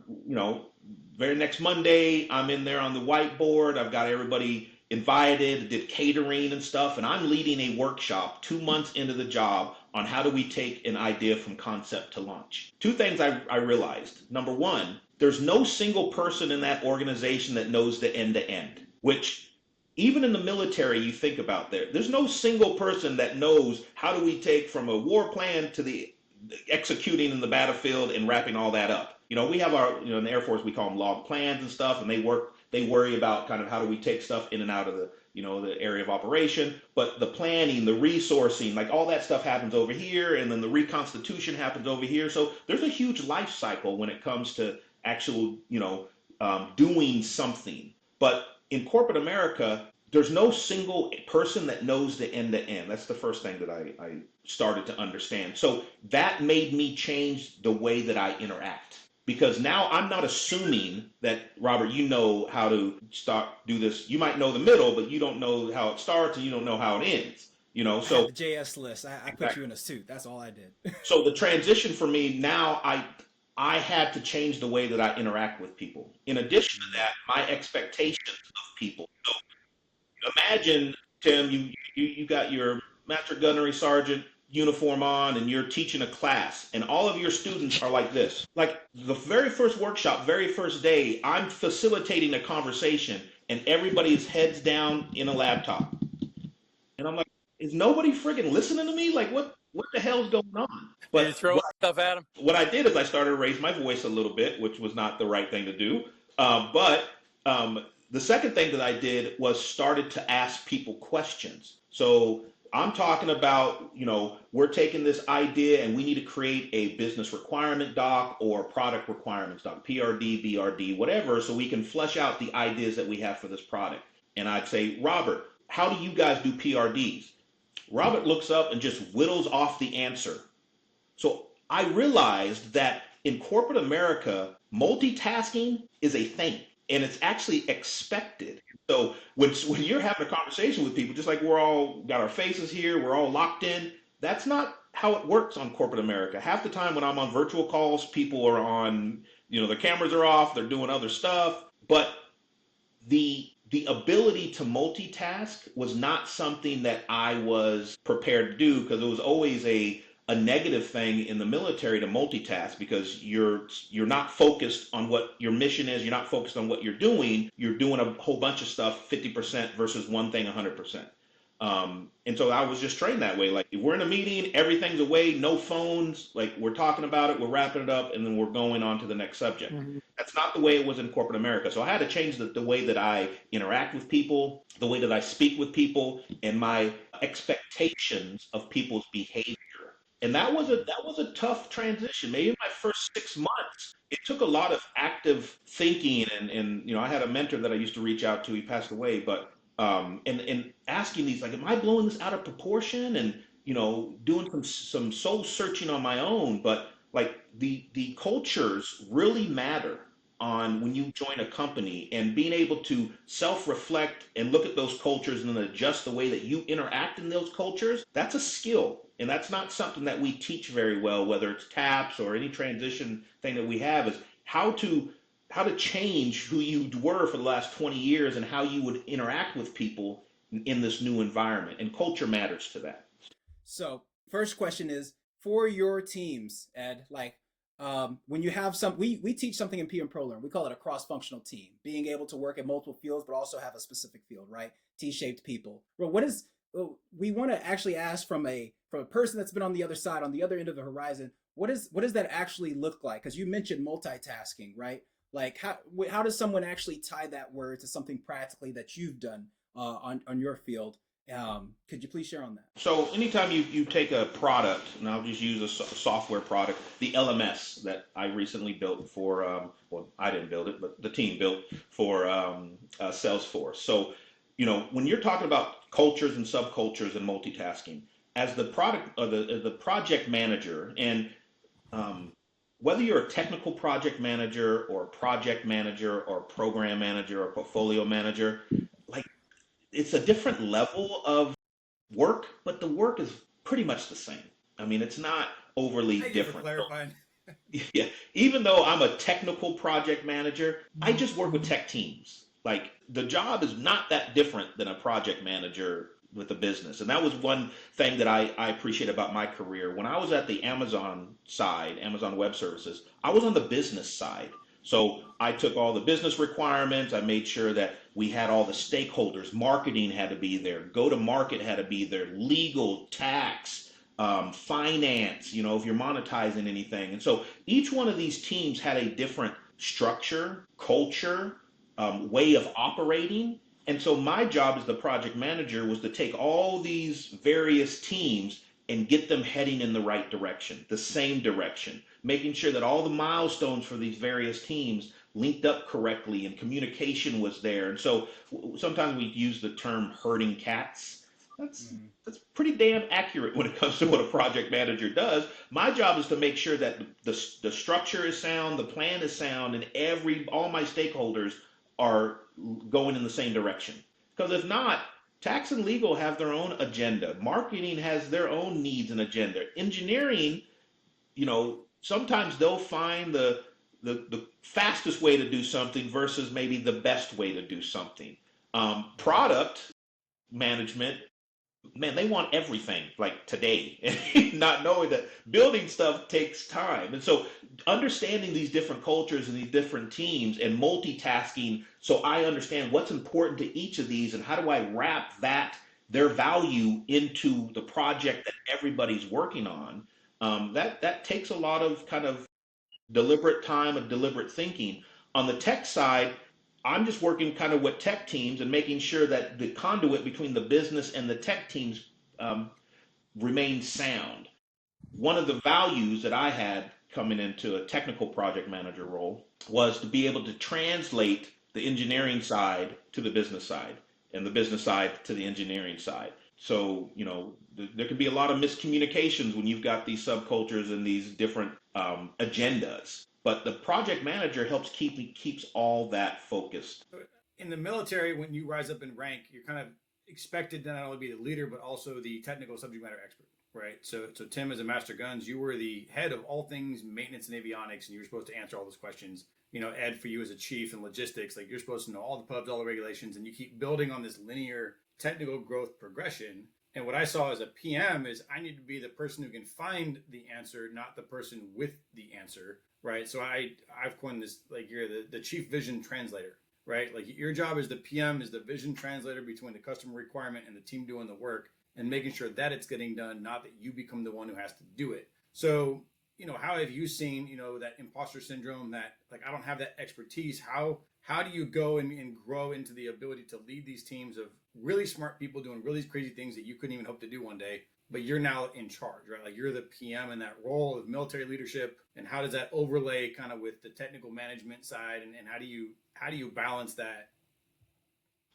very next Monday, I'm in there on the whiteboard. I've got everybody invited, did catering and stuff, and I'm leading a workshop 2 months into the job on how do we take an idea from concept to launch. Two things I realized. Number one, there's no single person in that organization that knows the end to end, which even in the military, you think about there's no single person that knows how do we take from a war plan to the executing in the battlefield and wrapping all that up. We have our, in the Air Force, we call them log plans and stuff, and they worry about kind of how do we take stuff in and out of the area of operation. But the planning, the resourcing, like all that stuff happens over here, and then the reconstitution happens over here. So there's a huge life cycle when it comes to actual, doing something. But in corporate America, there's no single person that knows the end to end. That's the first thing that I started to understand. So that made me change the way that I interact. Because now I'm not assuming that, Robert, you know how to do this. You might know the middle, but you don't know how it starts and you don't know how it ends. I had So the JS list. I put you in a suit. That's all I did. so the transition for me now, I had to change the way that I interact with people. In addition to that, my expectations of people. So imagine, Tim, you got your master gunnery sergeant uniform on and you're teaching a class and all of your students are like this. Like the very first workshop, very first day, I'm facilitating a conversation and everybody's heads down in a laptop. And I'm like, is nobody freaking listening to me? Like what the hell's going on? Did you But throw stuff at him? what I did is I started to raise my voice a little bit, which was not the right thing to do. But the second thing that I did was started to ask people questions. So I'm talking about, we're taking this idea and we need to create a business requirement doc or product requirements doc, PRD, BRD, whatever, so we can flesh out the ideas that we have for this product. And I'd say, Robert, how do you guys do PRDs? Robert looks up and just whittles off the answer. So I realized that in corporate America, multitasking is a thing and it's actually expected. So when you're having a conversation with people, just like we're all got our faces here, we're all locked in, that's not how it works on corporate America. Half the time when I'm on virtual calls, people are on, their cameras are off, they're doing other stuff, but the ability to multitask was not something that I was prepared to do because it was always a negative thing in the military to multitask because you're not focused on what your mission is. You're not focused on what you're doing. You're doing a whole bunch of stuff 50% versus one thing 100%. And so I was just trained that way. Like if we're in a meeting, everything's away, no phones, like we're talking about it, we're wrapping it up, and then we're going on to the next subject. Mm-hmm. That's not the way it was in corporate America. So I had to change the way that I interact with people, the way that I speak with people, and my expectations of people's behavior. And that was a tough transition. Maybe my first 6 months, it took a lot of active thinking and I had a mentor that I used to reach out to. He passed away, but and asking these like, am I blowing this out of proportion? And doing some soul searching on my own. But like the cultures really matter on when you join a company and being able to self-reflect and look at those cultures and then adjust the way that you interact in those cultures. That's a skill. And that's not something that we teach very well, whether it's TAPS or any transition thing that we have, is how to change who you were for the last 20 years and how you would interact with people in this new environment. And culture matters to that. So first question is for your teams, Ed, like when you have we teach something in PM-ProLearn. We call it a cross-functional team, being able to work in multiple fields, but also have a specific field, right? T-shaped people. Well, we want to actually ask from a person that's been on the other side, on the other end of the horizon, what does that actually look like? Because you mentioned multitasking, right? Like how does someone actually tie that word to something practically that you've done on your field? Could you please share on that? So anytime you take a product, and I'll just use a software product, the LMS that I recently built for, well, I didn't build it, but the team built for Salesforce. So, when you're talking about cultures and subcultures and multitasking, as the the project manager, and whether you're a technical project manager or a project manager or a program manager or portfolio manager, like it's a different level of work, but the work is pretty much the same. I mean, it's not overly Thank you for different. clarifying. Yeah, even though I'm a technical project manager, I just work with tech teams. Like the job is not that different than a project manager with a business. And that was one thing that I appreciate about my career. When I was at the Amazon side, Amazon Web Services, I was on the business side. So I took all the business requirements. I made sure that we had all the stakeholders. Marketing had to be there. Go to market had to be there. Legal, tax, finance, if you're monetizing anything. And so each one of these teams had a different structure, culture, way of operating. And so my job as the project manager was to take all these various teams and get them heading in the right direction, the same direction, making sure that all the milestones for these various teams linked up correctly and communication was there. And so sometimes we use the term herding cats. That's Mm-hmm. that's pretty damn accurate when it comes to what a project manager does. My job is to make sure that the structure is sound, the plan is sound, and all my stakeholders are going in the same direction. Because if not, tax and legal have their own agenda. Marketing has their own needs and agenda. Engineering, sometimes they'll find the fastest way to do something versus maybe the best way to do something. Product management, man, they want everything like today, not knowing that building stuff takes time. And so understanding these different cultures and these different teams and multitasking, so I understand what's important to each of these and how do I wrap their value into the project that everybody's working on. That takes a lot of kind of deliberate time and deliberate thinking. On the tech side, I'm just working kind of with tech teams and making sure that the conduit between the business and the tech teams um, remains sound. One of the values that I had coming into a technical project manager role was to be able to translate the engineering side to the business side and the business side to the engineering side. So, there can be a lot of miscommunications when you've got these subcultures and these different agendas. But the project manager keeps all that focused. In the military, when you rise up in rank, you're kind of expected to not only be the leader but also the technical subject matter expert, right? So Tim, as a master guns, you were the head of all things maintenance and avionics, and you were supposed to answer all those questions. Ed, for you as a chief in logistics, like you're supposed to know all the pubs, all the regulations, and you keep building on this linear technical growth progression. And what I saw as a PM is I need to be the person who can find the answer, not the person with the answer, right? So I've coined this, like, you're the chief vision translator, right? Like your job as the PM is the vision translator between the customer requirement and the team doing the work and making sure that it's getting done, not that you become the one who has to do it. So, how have you seen, that imposter syndrome, that like, I don't have that expertise. How do you go and grow into the ability to lead these teams of really smart people doing really crazy things that you couldn't even hope to do one day, but you're now in charge, right? Like you're the PM in that role of military leadership. And how does that overlay kind of with the technical management side? And how do you balance that?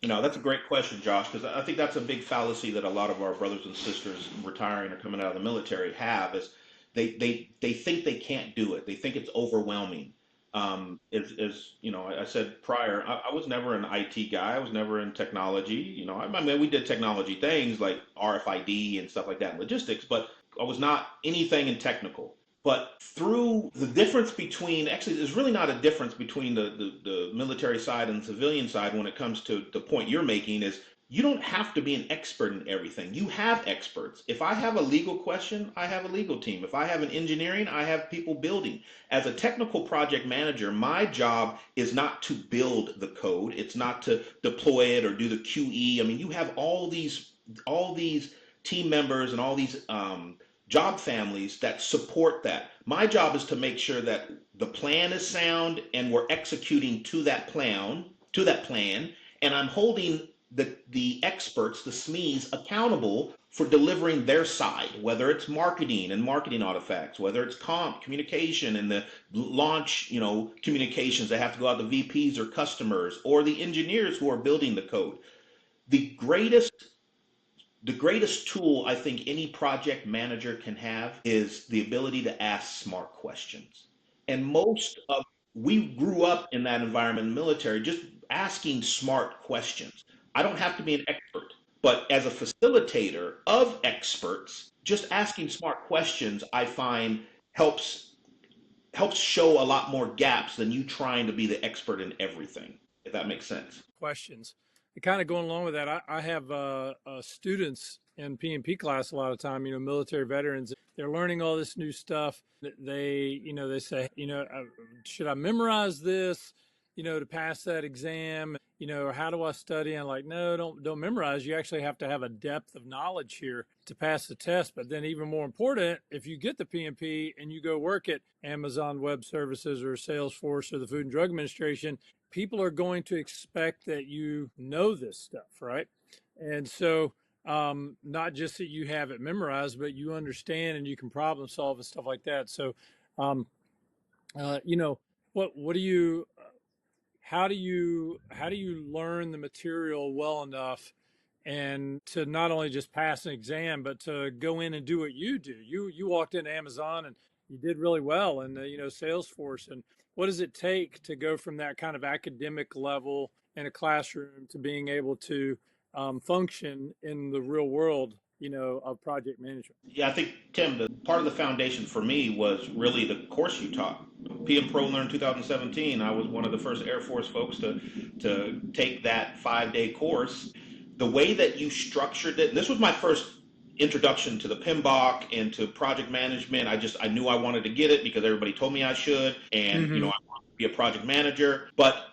That's a great question, Josh, because I think that's a big fallacy that a lot of our brothers and sisters retiring or coming out of the military have is they think they can't do it. They think it's overwhelming. I said prior, I was never an IT guy. I was never in technology. I mean, we did technology things like RFID and stuff like that in logistics, but I was not anything in technical. But through the difference between, actually, there's really not a difference between the military side and the civilian side when it comes to the point you're making is you don't have to be an expert in everything. You have experts. If I have a legal question, I have a legal team. If I have an engineering, I have people building. As a technical project manager, my job is not to build the code. It's not to deploy it or do the QE. I mean, you have all these team members and all these job families that support that. My job is to make sure that the plan is sound and we're executing to that plan, and I'm holding the experts, the SMEs, accountable for delivering their side, whether it's marketing and marketing artifacts, whether it's communication and the launch, communications that have to go out to VPs or customers, or the engineers who are building the code. The greatest tool I think any project manager can have is the ability to ask smart questions. And we grew up in that environment in the military, just asking smart questions. I don't have to be an expert, but as a facilitator of experts, just asking smart questions, I find helps show a lot more gaps than you trying to be the expert in everything, if that makes sense. Questions. And kind of going along with that, I have students in PMP class a lot of time, military veterans. They're learning all this new stuff. They say, should I memorize this, to pass that exam? Or how do I study? And like, no, don't memorize. You actually have to have a depth of knowledge here to pass the test. But then even more important, if you get the PMP and you go work at Amazon Web Services or Salesforce or the Food and Drug Administration, people are going to expect that you know this stuff, right? And so not just that you have it memorized, but you understand and you can problem solve and stuff like that. So, um, what do you how do you learn the material well enough and to not only just pass an exam but to go in and do what you do? You walked into Amazon and you did really well, and Salesforce. And what does it take to go from that kind of academic level in a classroom to being able to function in the real world, of project management? Yeah, I think, Tim, the part of the foundation for me was really the course you taught. PM-ProLearn 2017, I was one of the first Air Force folks to take that 5-day course. The way that you structured it, this was my first introduction to the PMBOK and to project management. I knew I wanted to get it because everybody told me I should, and Mm-hmm. I wanted to be a project manager. But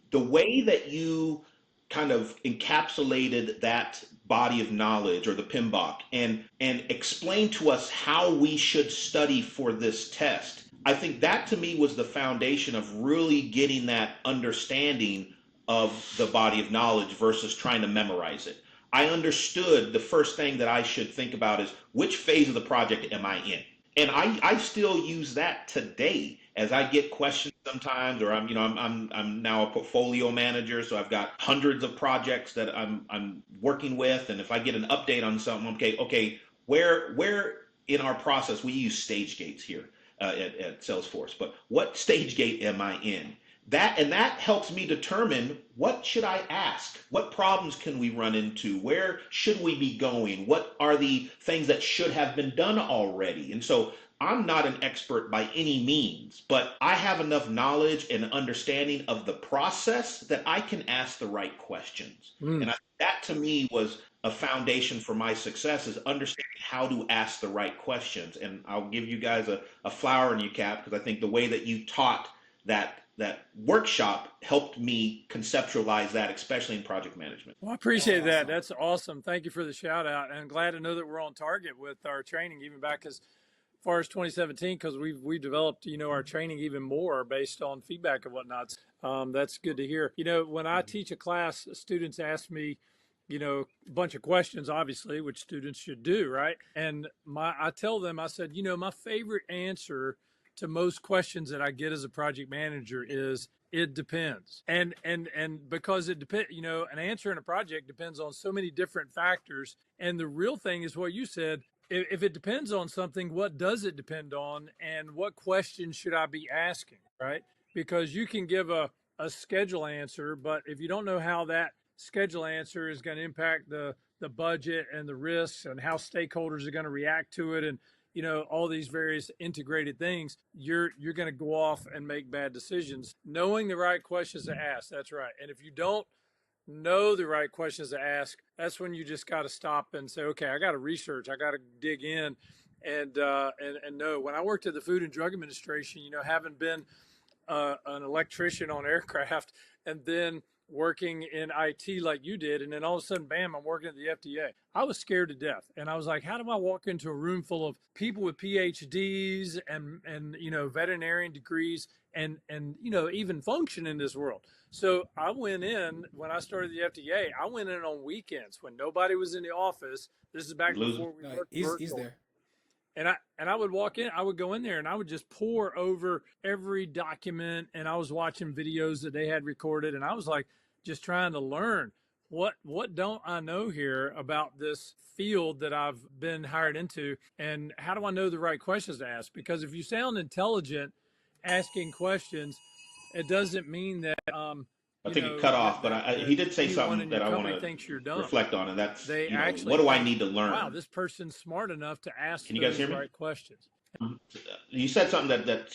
the way that you kind of encapsulated that body of knowledge, or the PMBOK, and explain to us how we should study for this test, I think that to me was the foundation of really getting that understanding of the body of knowledge versus trying to memorize it. I understood the first thing that I should think about is, which phase of the project am I in? And I still use that today as I get questions sometimes, or I'm now a portfolio manager, so I've got hundreds of projects that I'm working with, and if I get an update on something, okay, where in our process, we use stage gates here at Salesforce, but what stage gate am I in? That helps me determine, what should I ask? What problems can we run into? Where should we be going? What are the things that should have been done already? And so I'm not an expert by any means, but I have enough knowledge and understanding of the process that I can ask the right questions. Mm. And that to me was a foundation for my success, is understanding how to ask the right questions. And I'll give you guys a flower in your cap, because I think the way that you taught that workshop helped me conceptualize that, especially in project management. Well, I That's appreciate that. awesome. That's awesome. Thank you for the shout out, and I'm glad to know that we're on target with our training, even back as far as 2017, because we've developed our training even more based on feedback and whatnot. That's good to hear. When I teach a class, students ask me a bunch of questions, obviously, which students should do, right? And I tell them, I said, my favorite answer to most questions that I get as a project manager is, it depends. And because it depends, an answer in a project depends on so many different factors. And the real thing is what you said. If it depends on something, what does it depend on, and what questions should I be asking, right? Because you can give a schedule answer, but if you don't know how that schedule answer is going to impact the budget and the risks and how stakeholders are going to react to it, and all these various integrated things, you're going to go off and make bad decisions. Knowing the right questions to ask, that's right. And if you don't know the right questions to ask, that's when you just got to stop and say, okay, I got to research, I got to dig in, and know. When I worked at the Food and Drug Administration, having been an electrician on aircraft, and then working in IT like you did, and then all of a sudden, bam, I'm working at the FDA. I was scared to death, and I was like, how do I walk into a room full of people with PhDs and veterinarian degrees and even function in this world? So I went in, when I started the FDA, I went in on weekends when nobody was in the office. This is back Losing. before we No, worked he's virtual. there. And I would walk in, I would go in there, and I would just pour over every document, and I was watching videos that they had recorded, and I was like, just trying to learn, what don't I know here about this field that I've been hired into, and how do I know the right questions to ask? Because if you sound intelligent asking questions, it doesn't mean that I think it cut off, but he did say anyone something in your that I want company to thinks you're dumb. reflect on, and that's, They what actually do I think, need to wow, learn? this person's smart enough to ask Can you guys those hear me? right questions. You said something that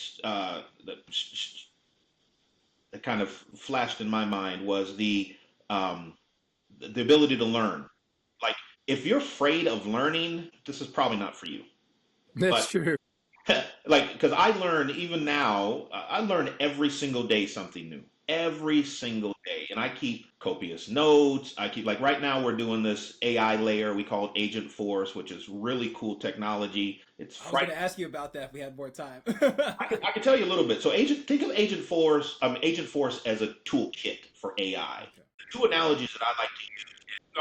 kind of flashed in my mind, was the ability to learn. Like, if you're afraid of learning, this is probably not for you. That's But true. like, because I learn, even now, I learn every single day something new, every single day, and I keep copious notes. I keep, like, right now we're doing this AI layer, we call it Agent Force, which is really cool technology. It's I was going frightening. to ask you about that if we had more time. I can tell you a little bit. So think of Agent Force as a toolkit for AI. Okay. The two analogies that I like to use,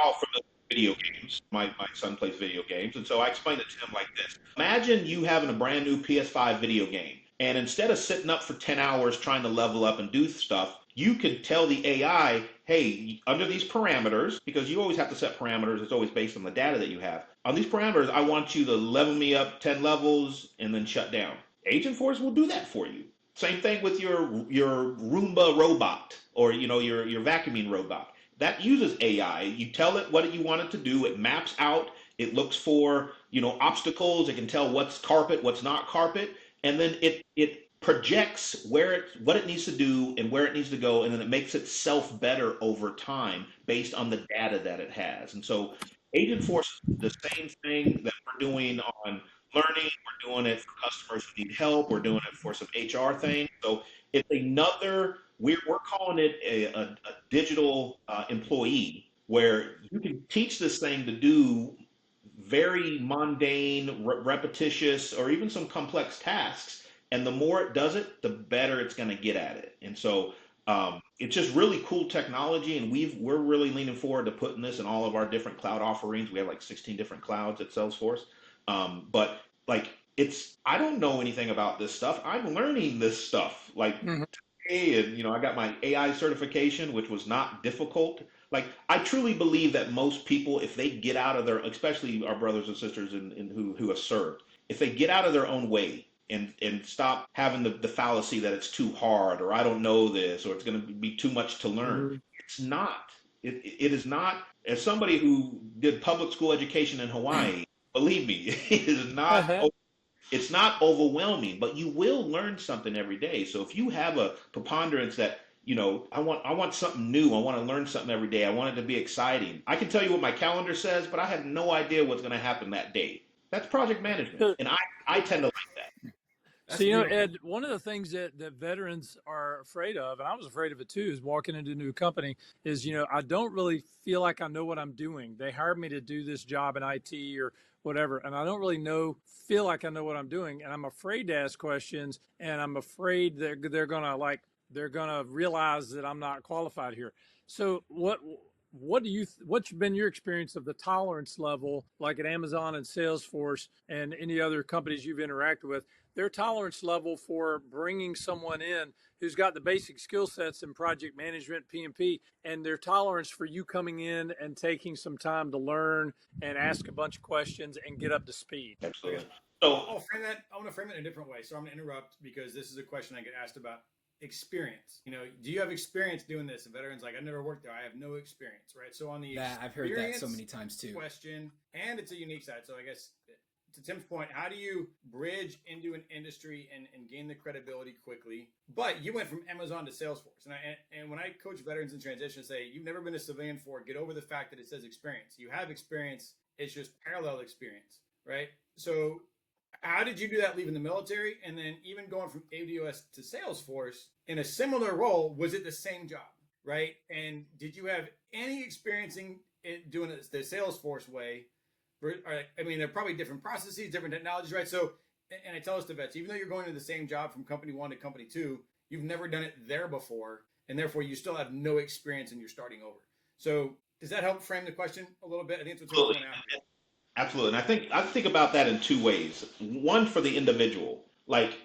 all from the video games. My son plays video games, and so I explained it to him like this. Imagine you having a brand new PS5 video game, and instead of sitting up for 10 hours trying to level up and do stuff, You could tell the AI, hey, under these parameters, because you always have to set parameters, it's always based on the data that you have. On these parameters, I want you to level me up 10 levels and then shut down. Agentforce will do that for you. Same thing with your Roomba robot, or your vacuuming robot. That uses AI. You tell it what you want it to do, it maps out, it looks for, obstacles, it can tell what's carpet, what's not carpet, and then it projects what it needs to do and where it needs to go, and then it makes itself better over time based on the data that it has. And so Agentforce is the same thing that we're doing on learning. We're doing it for customers who need help. We're doing it for some HR things. So it's we're calling it a digital employee, where you can teach this thing to do very mundane, repetitious, or even some complex tasks. And the more it does it, the better it's going to get at it. And so it's just really cool technology, and we're really leaning forward to putting this in all of our different cloud offerings. We have like 16 different clouds at Salesforce. But like I don't know anything about this stuff. I'm learning this stuff like Mhm. today, and I got my AI certification, which was not difficult. Like I truly believe that most people, if they get out of their, especially our brothers and sisters who have served, if they get out of their own way and stop having the fallacy that it's too hard, or I don't know this, or it's going to be too much to learn. Mhm. It's not. It is not. As somebody who did public school education in Hawaii, believe me, it is not. It's not overwhelming, but you will learn something every day. So if you have a preponderance that, I want something new, I want to learn something every day, I want it to be exciting. I can tell you what my calendar says, but I have no idea what's going to happen that day. That's project management, So, and I tend to like that. so, That's beautiful. Ed, one of the things that veterans are afraid of, and I was afraid of it too, is walking into a new company, is, I don't really feel like I know what I'm doing. They hired me to do this job in IT or whatever, and I don't really feel like I know what I'm doing. And I'm afraid to ask questions, and I'm afraid they're gonna realize that I'm not qualified here. So what's been your experience of the tolerance level, like at Amazon and Salesforce and any other companies you've interacted with, their tolerance level for bringing someone in who's got the basic skill sets in project management, PMP, and their tolerance for you coming in and taking some time to learn and ask a bunch of questions and get up to speed? Absolutely. Okay. So I'll frame that. I want to frame it in a different way. So I'm going to interrupt because this is a question I get asked about experience. Do you have experience doing this? And veterans like, I never worked there. I have no experience, right? So on the That I've heard that so many times too. question, and it's a unique side. So I guess to Tim's point, how do you bridge into an industry and gain the credibility quickly? But you went from Amazon to Salesforce. And when I coach veterans in transition, say, you've never been a civilian before, get over the fact that it says experience. You have experience. It's just parallel experience, right? So how did you do that leaving the military? And then even going from AWS to Salesforce in a similar role, was it the same job, right? And did you have any experience in doing it the Salesforce way? I mean, they're probably different processes, different technologies, right? So, and I tell us to vets, even though you're going to the same job from company one to company two, you've never done it there before, and therefore you still have no experience and you're starting over. So does that help frame the question a little bit? I think it's what's going on. absolutely, and I think about that in two ways. One, for the individual, like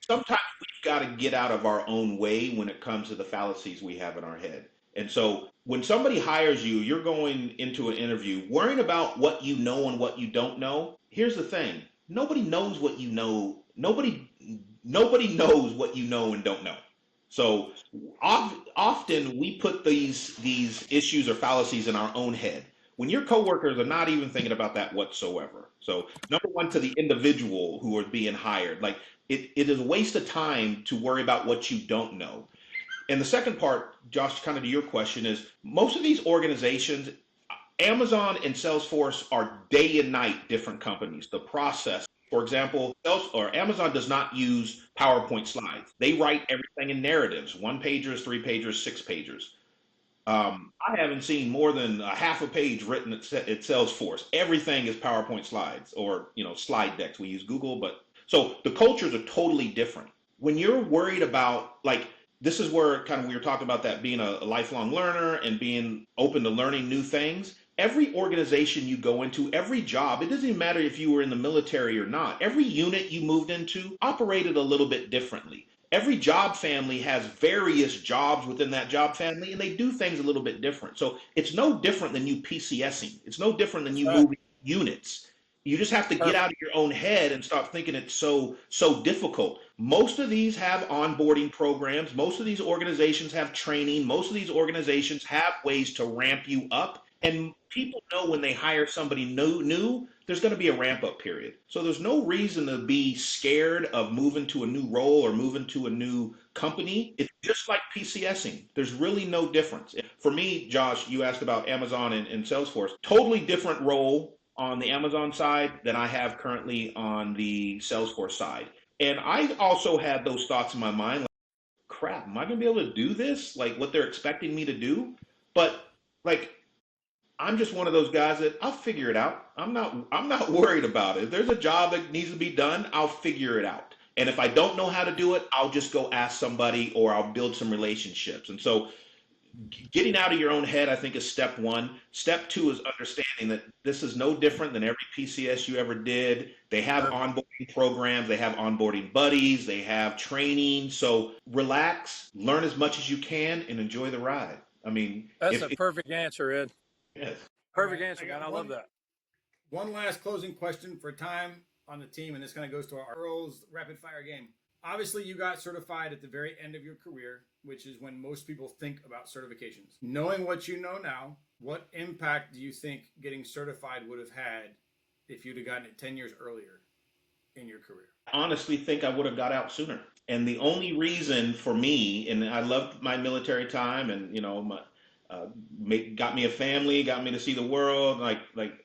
sometimes we've got to get out of our own way when it comes to the fallacies we have in our head. And so when somebody hires you, you're going into an interview worrying about what you know and what you don't know. Here's the thing. Nobody knows what you know. Nobody knows what you know and don't know. So often we put these issues or fallacies in our own head when your coworkers are not even thinking about that whatsoever. So number one, to the individual who are being hired, like it is a waste of time to worry about what you don't know. And the second part, Josh, kind of to your question, is most of these organizations, Amazon and Salesforce are day and night different companies. The process, for example, Amazon does not use PowerPoint slides. They write everything in narratives, one pagers, three pagers, six pagers. I haven't seen more than a half a page written at Salesforce. Everything is PowerPoint slides or slide decks. We use Google, but so the cultures are totally different. When you're worried about this is where kind of we were talking about that being a lifelong learner and being open to learning new things. Every organization you go into, every job, it doesn't even matter if you were in the military or not. Every unit you moved into operated a little bit differently. every job family has various jobs within that job family, and they do things a little bit different. So it's no different than you PCSing. It's no different than That's you right. moving units. You just have to get Perfect. out of your own head and stop thinking it's so difficult. Most of these have onboarding programs. Most of these organizations have training. Most of these organizations have ways to ramp you up. And people know when they hire somebody new, there's going to be a ramp up period. So there's no reason to be scared of moving to a new role or moving to a new company. It's just like PCSing. There's really no difference. For me, Josh, you asked about Amazon and Salesforce. Totally different role on the Amazon side than I have currently on the Salesforce side. And I also had those thoughts in my mind, like, crap, am I going to be able to do this? Like what they're expecting me to do? But like I'm just one of those guys that I'll figure it out. I'm not worried about it. If there's a job that needs to be done, I'll figure it out. And if I don't know how to do it, I'll just go ask somebody or I'll build some relationships. And so getting out of your own head, I think, is step one. Step two is understanding that this is no different than every PCS you ever did. They have Perfect. onboarding programs, they have onboarding buddies, they have training. So relax, learn as much as you can, and enjoy the ride. I mean, That's if a perfect answer, Ed. yes. All Perfect right, answer, I man. got I love that. one last closing question for time on the team, and this kind of goes to our Earl's rapid fire game. Obviously, you got certified at the very end of your career, which is when most people think about certifications. Knowing what you know now, what impact do you think getting certified would have had if you'd have gotten it 10 years earlier in your career? Honestly think I would have got out sooner. And the only reason for me, and I loved my military time, and my got me a family, got me to see the world, like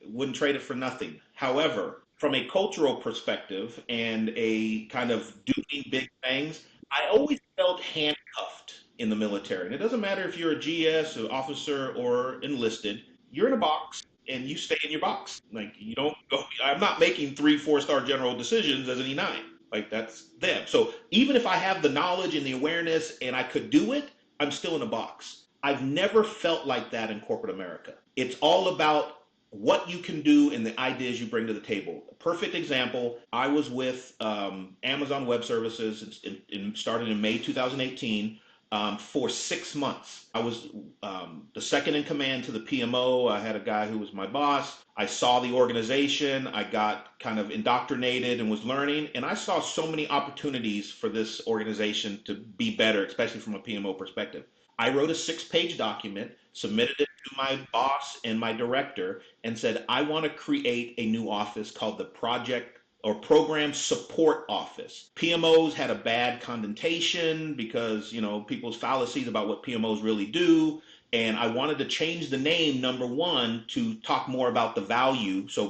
wouldn't trade it for nothing. However, from a cultural perspective and a kind of doing big things, I always felt handcuffed in the military. And it doesn't matter if you're a GS, an officer, or enlisted, you're in a box and you stay in your box. Like you don't go. I'm not making 3, 4 star general decisions as an E9. Like that's them. So even if I have the knowledge and the awareness and I could do it, I'm still in a box. I've never felt like that in corporate America. It's all about what you can do and the ideas you bring to the table. A perfect example, I was with Amazon Web Services started in May 2018 for 6 months. I was the second in command to the PMO. I had a guy who was my boss. I saw the organization. I got kind of indoctrinated and was learning. And I saw so many opportunities for this organization to be better, especially from a PMO perspective. I wrote a 6-page document, submitted it to my boss and my director, and said, I want to create a new office called the Project or Program Support Office. PMOs had a bad connotation because, people's fallacies about what PMOs really do. And I wanted to change the name, number one, to talk more about the value. So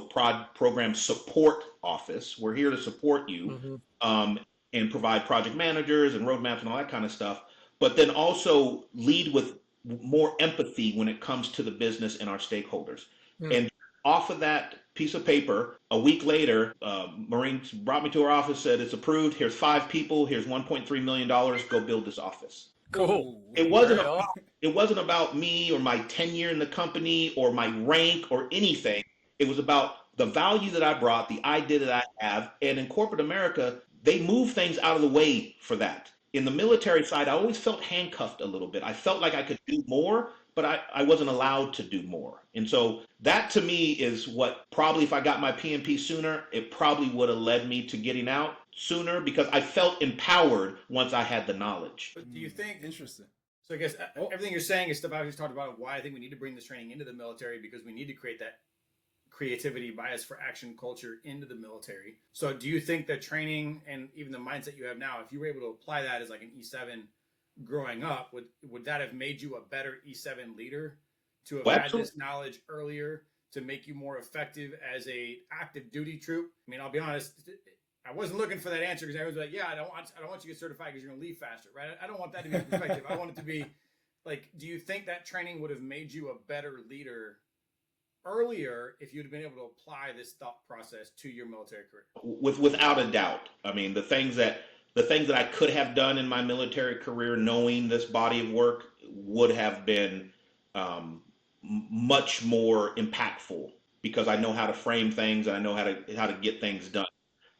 Program Support Office, we're here to support you Hmm. and provide project managers and roadmaps and all that kind of stuff, but then also lead with more empathy when it comes to the business and our stakeholders. Mm. And off of that piece of paper, a week later, Marines brought me to our office, said it's approved. Here's 5 people. Here's $1.3 million. Go build this office. Cool. Ooh. It wasn't Very about awesome. it wasn't about me or my tenure in the company or my rank or anything. It was about the value that I brought, the idea that I have. And in corporate America, they move things out of the way for that. In the military side, I always felt handcuffed a little bit. I felt like I could do more, but I wasn't allowed to do more. And so that to me is what probably if I got my PMP sooner, it probably would have led me to getting out sooner because I felt empowered once I had the knowledge. But do you think Interesting. so? I guess Oh, everything you're saying is stuff I just talked about. Why I think we need to bring this training into the military because we need to create that creativity, bias for action culture into the military. So, do you think that training and even the mindset you have now, if you were able to apply that as like an E7 growing up, would that have made you a better E7 leader to have Well, had absolutely. this knowledge earlier to make you more effective as a active duty troop? I mean, I'll be honest. I wasn't looking for that answer because I was like, yeah, I don't want you to get certified because you're going to leave faster, right? I don't want that to be the perspective. I want it to be like, do you think that training would have made you a better leader earlier if you'd have been able to apply this thought process to your military career? Without a doubt. I mean, the things that I could have done in my military career, knowing this body of work, would have been much more impactful because I know how to frame things and I know how to get things done.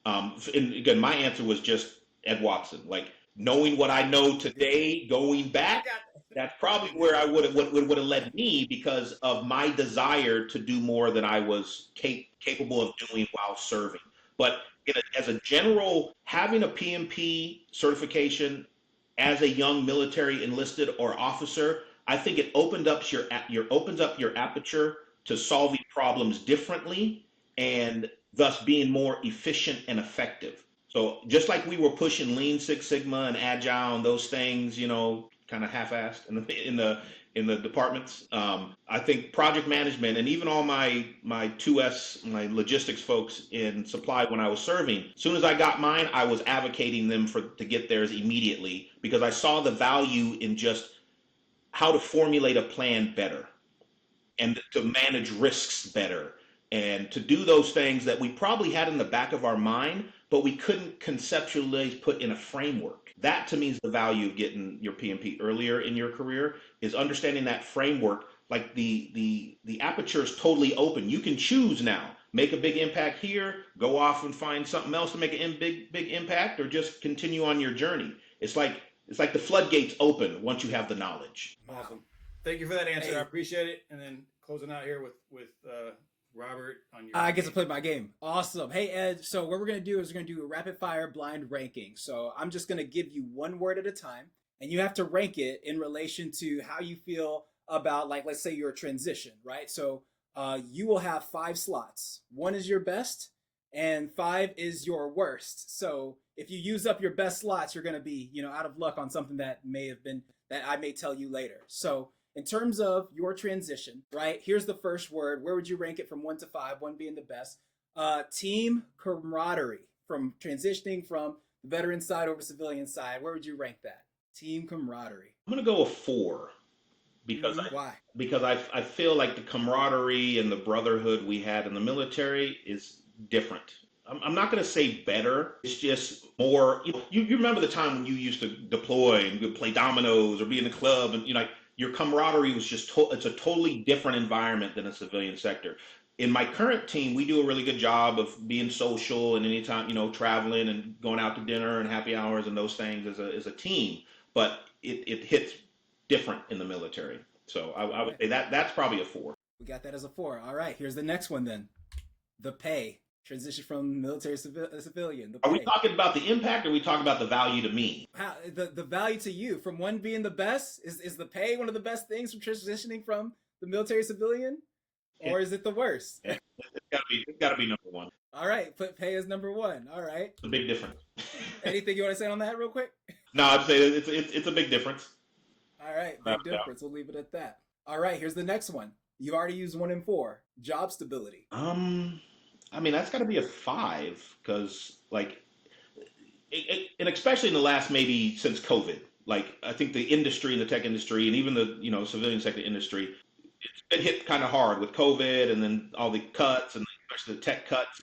And again, my answer was just Ed Watson. Like knowing what I know today, going back, that's probably where I would have led me because of my desire to do more than I was capable of doing while serving. But as a general, having a PMP certification as a young military enlisted or officer, I think it opens up your aperture to solving problems differently and thus being more efficient and effective. So just like we were pushing Lean Six Sigma and Agile and those things, kind of half-assed in the departments. I think project management and even all my 2S, my logistics folks in supply when I was serving, as soon as I got mine, I was advocating them to get theirs immediately because I saw the value in just how to formulate a plan better and to manage risks better and to do those things that we probably had in the back of our mind, but we couldn't conceptually put in a framework. That to me is the value of getting your PMP earlier in your career, is understanding that framework. Like the aperture is totally open. You can choose now, make a big impact here, go off and find something else to make a big impact, or just continue on your journey. It's like the floodgates open once you have the knowledge. Awesome. Thank you for that answer. I appreciate it. And then closing out here with Robert on your. I get to play my game. Awesome. Hey, Ed. So what we're going to do is we're going to do a rapid fire blind ranking. So I'm just going to give you one word at a time, and you have to rank it in relation to how you feel about, like, let's say you're a transition, right? So you will have 5 slots. 1 is your best, and 5 is your worst. So if you use up your best slots, you're going to be, out of luck on something that I may tell you later. So in terms of your transition, right, here's the first word. Where would you rank it from 1 to 5, 1 being the best? Team camaraderie, from transitioning from the veteran side over civilian side. Where would you rank that? Team camaraderie. I'm going to go with 4 because Why? Because I feel like the camaraderie and the brotherhood we had in the military is different. I'm not going to say better. It's just more. You remember the time when you used to deploy and you would play dominoes or be in the club, and your camaraderie was just it's a totally different environment than a civilian sector. In my current team, we do a really good job of being social and anytime, traveling and going out to dinner and happy hours and those things as a team. But it hits different in the military. So I would say that's probably a 4. We got that as a 4. All right, here's the next one then. The pay. Transition from military to civilian. Are we talking about the impact, or are we talking about the value to me? The value to you, from 1 being the best, is the pay one of the best things from transitioning from the military to civilian, or is it the worst? It's gotta be number 1. All right, put pay as number 1. All right. It's a big difference. Anything you want to say on that real quick? No, I'd say it's a big difference. All right, big difference. We'll leave it at that. All right, here's the next one. You already used 1 and 4. Job stability. I mean, that's got to be a 5 because, and especially in the last maybe since COVID, I think the industry, the tech industry, and even the civilian sector industry, it's been hit kind of hard with COVID and then all the cuts and especially the tech cuts.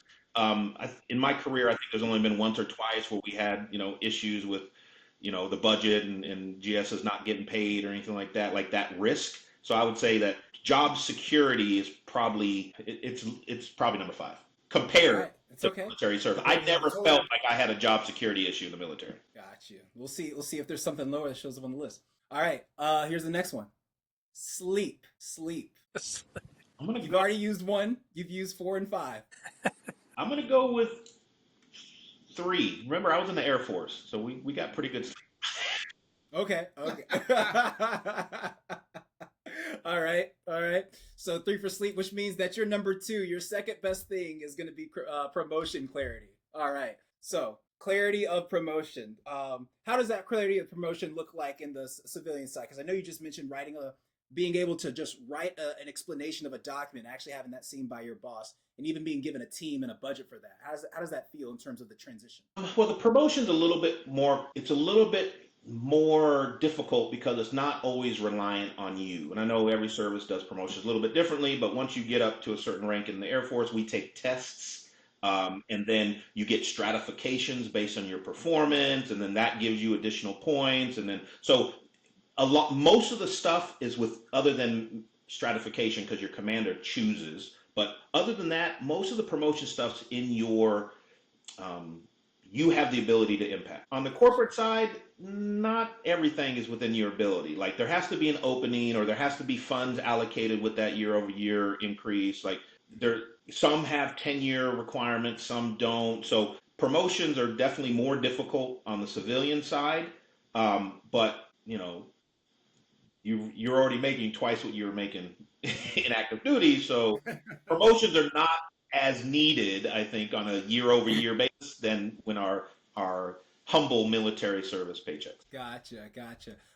In my career, I think there's only been once or twice where we had issues with the budget and GS is not getting paid or anything like that risk. So I would say that job security is probably it's probably number 5. Compared to military service. I never felt like I had a job security issue in the military. Got you. We'll see if there's something lower that shows up on the list. All right. Here's the next one. Sleep. You've already used 1. You've used 4 and 5. I'm gonna go with 3. Remember, I was in the Air Force, so we got pretty good sleep. Okay. All right. So 3 for sleep, which means that your number 2, your second best thing, is going to be promotion clarity. All right. So clarity of promotion. How does that clarity of promotion look like in the civilian side? Because I know you just mentioned being able to just write an explanation of a document, actually having that seen by your boss, and even being given a team and a budget for that. How does that feel in terms of the transition? Well, the promotion's a little bit more. It's a little bit more difficult because it's not always reliant on you. And I know every service does promotions a little bit differently, but once you get up to a certain rank in the Air Force, we take tests, and then you get stratifications based on your performance, and then that gives you additional points. And then most of the stuff is with, other than stratification, because your commander chooses. But other than that, most of the promotion stuff's in your you have the ability to impact. On the corporate side, not everything is within your ability. Like there has to be an opening or there has to be funds allocated with that year over year increase. Like there, some have 10-year requirements, some don't. So promotions are definitely more difficult on the civilian side. But you're already making twice what you were making in active duty. So promotions are not as needed, I think, on a year over year basis than when our humble military service paychecks. Gotcha.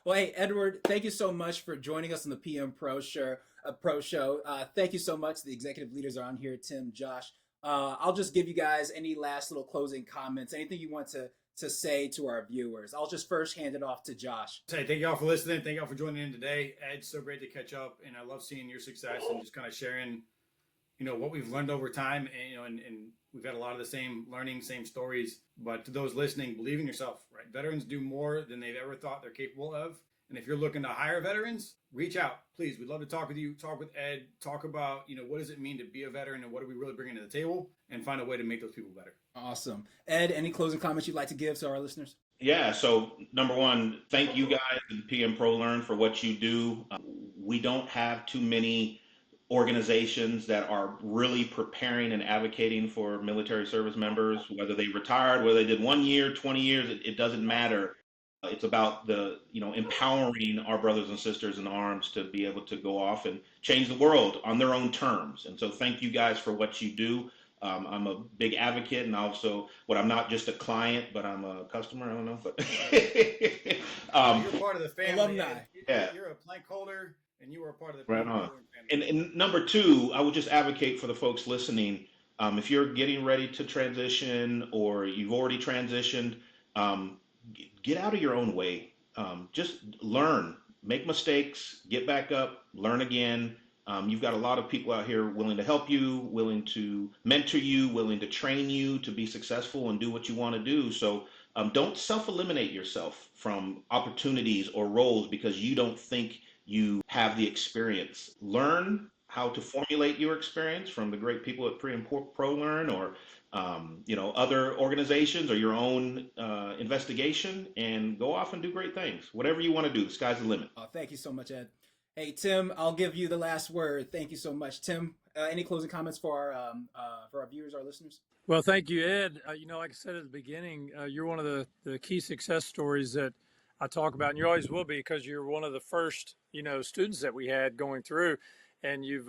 Well, hey, Edward, thank you so much for joining us on the PM Pro Show. Thank you so much. The executive leaders are on here, Tim, Josh. I'll just give you guys any last little closing comments, anything you want to say to our viewers. I'll just first hand it off to Josh. Say thank y'all for listening. Thank y'all for joining in today. Ed, so great to catch up, and I love seeing your success and just kind of sharing, what we've learned over time, and we've had a lot of the same learning, same stories. But to those listening, believe in yourself, right? Veterans do more than they've ever thought they're capable of. And if you're looking to hire veterans, reach out, please. We'd love to talk with you, talk with Ed, talk about, what does it mean to be a veteran and what are we really bringing to the table, and find a way to make those people better. Awesome. Ed, any closing comments you'd like to give to our listeners? Yeah, so number one, thank you guys and PM-ProLearn for what you do. We don't have too many organizations that are really preparing and advocating for military service members, whether they retired, whether they did 1 year, 20 years, it doesn't matter. It's about empowering our brothers and sisters in arms to be able to go off and change the world on their own terms. And so thank you guys for what you do. I'm a big advocate, and also, I'm not just a client, but I'm a customer. I don't know, but you're part of the family. Alumni. You're a plank holder, and you are part of the right on. family. And number two, I would just advocate for the folks listening. If you're getting ready to transition or you've already transitioned, get out of your own way. Just learn, make mistakes, get back up, learn again. You've got a lot of people out here willing to help you, willing to mentor you, willing to train you to be successful and do what you want to do. So don't self-eliminate yourself from opportunities or roles because you don't think you have the experience. Learn how to formulate your experience from the great people at PMP-ProLearn or other organizations or your own investigation, and go off and do great things. Whatever you want to do, the sky's the limit. Thank you so much, Ed. Hey, Tim, I'll give you the last word. Thank you so much. Tim, any closing comments for our viewers, our listeners? Well, thank you, Ed. Like I said at the beginning, you're one of the key success stories that I talk about, and you always will be because you're one of the first, students that we had going through, and you've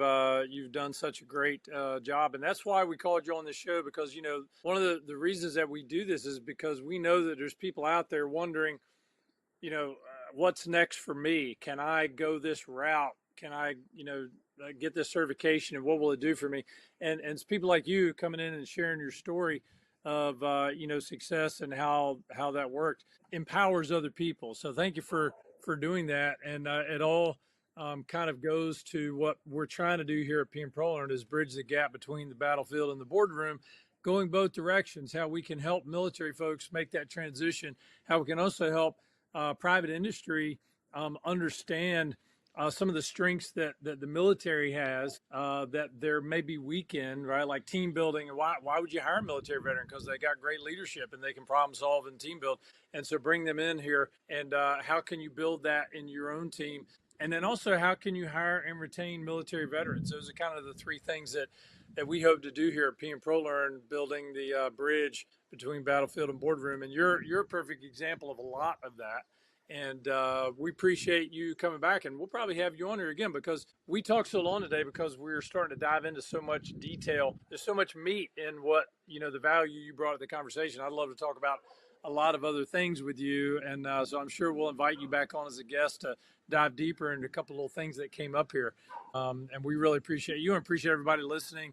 done such a great job, and that's why we called you on the show because one of the reasons that we do this is because we know that there's people out there wondering, what's next for me? Can I go this route? Can I, get this certification, and what will it do for me? And it's people like you coming in and sharing your story of, success and how that worked empowers other people. So thank you for doing that. And it all kind of goes to what we're trying to do here at PM-ProLearn is bridge the gap between the battlefield and the boardroom, going both directions, how we can help military folks make that transition, how we can also help private industry understand some of the strengths that the military has that there may be weak in, right? Like team building. And why would you hire a military veteran? Because they got great leadership and they can problem solve and team build. And so bring them in here. And how can you build that in your own team? And then also, how can you hire and retain military veterans? Those are kind of the three things that we hope to do here at PM-ProLearn, building the bridge between battlefield and boardroom. And you're a perfect example of a lot of that. And we appreciate you coming back, and we'll probably have you on here again because we talked so long today because we're starting to dive into so much detail. There's so much meat in what, the value you brought to the conversation. I'd love to talk about a lot of other things with you. And so I'm sure we'll invite you back on as a guest to dive deeper into a couple of little things that came up here. And we really appreciate you and appreciate everybody listening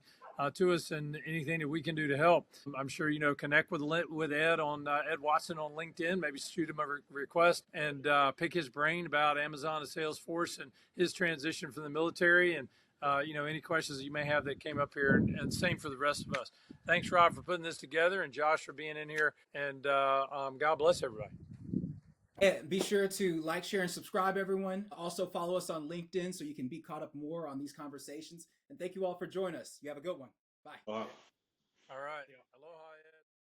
to us and anything that we can do to help. I'm sure, connect with Ed on Ed Watson on LinkedIn, maybe shoot him a request and pick his brain about Amazon and Salesforce and his transition from the military and, any questions that you may have that came up here, and same for the rest of us. Thanks, Rob, for putting this together, and Josh for being in here, and God bless everybody. And be sure to like, share, and subscribe, everyone. Also follow us on LinkedIn so you can be caught up more on these conversations. And thank you all for joining us. You have a good one. Bye. Wow. All right. Aloha.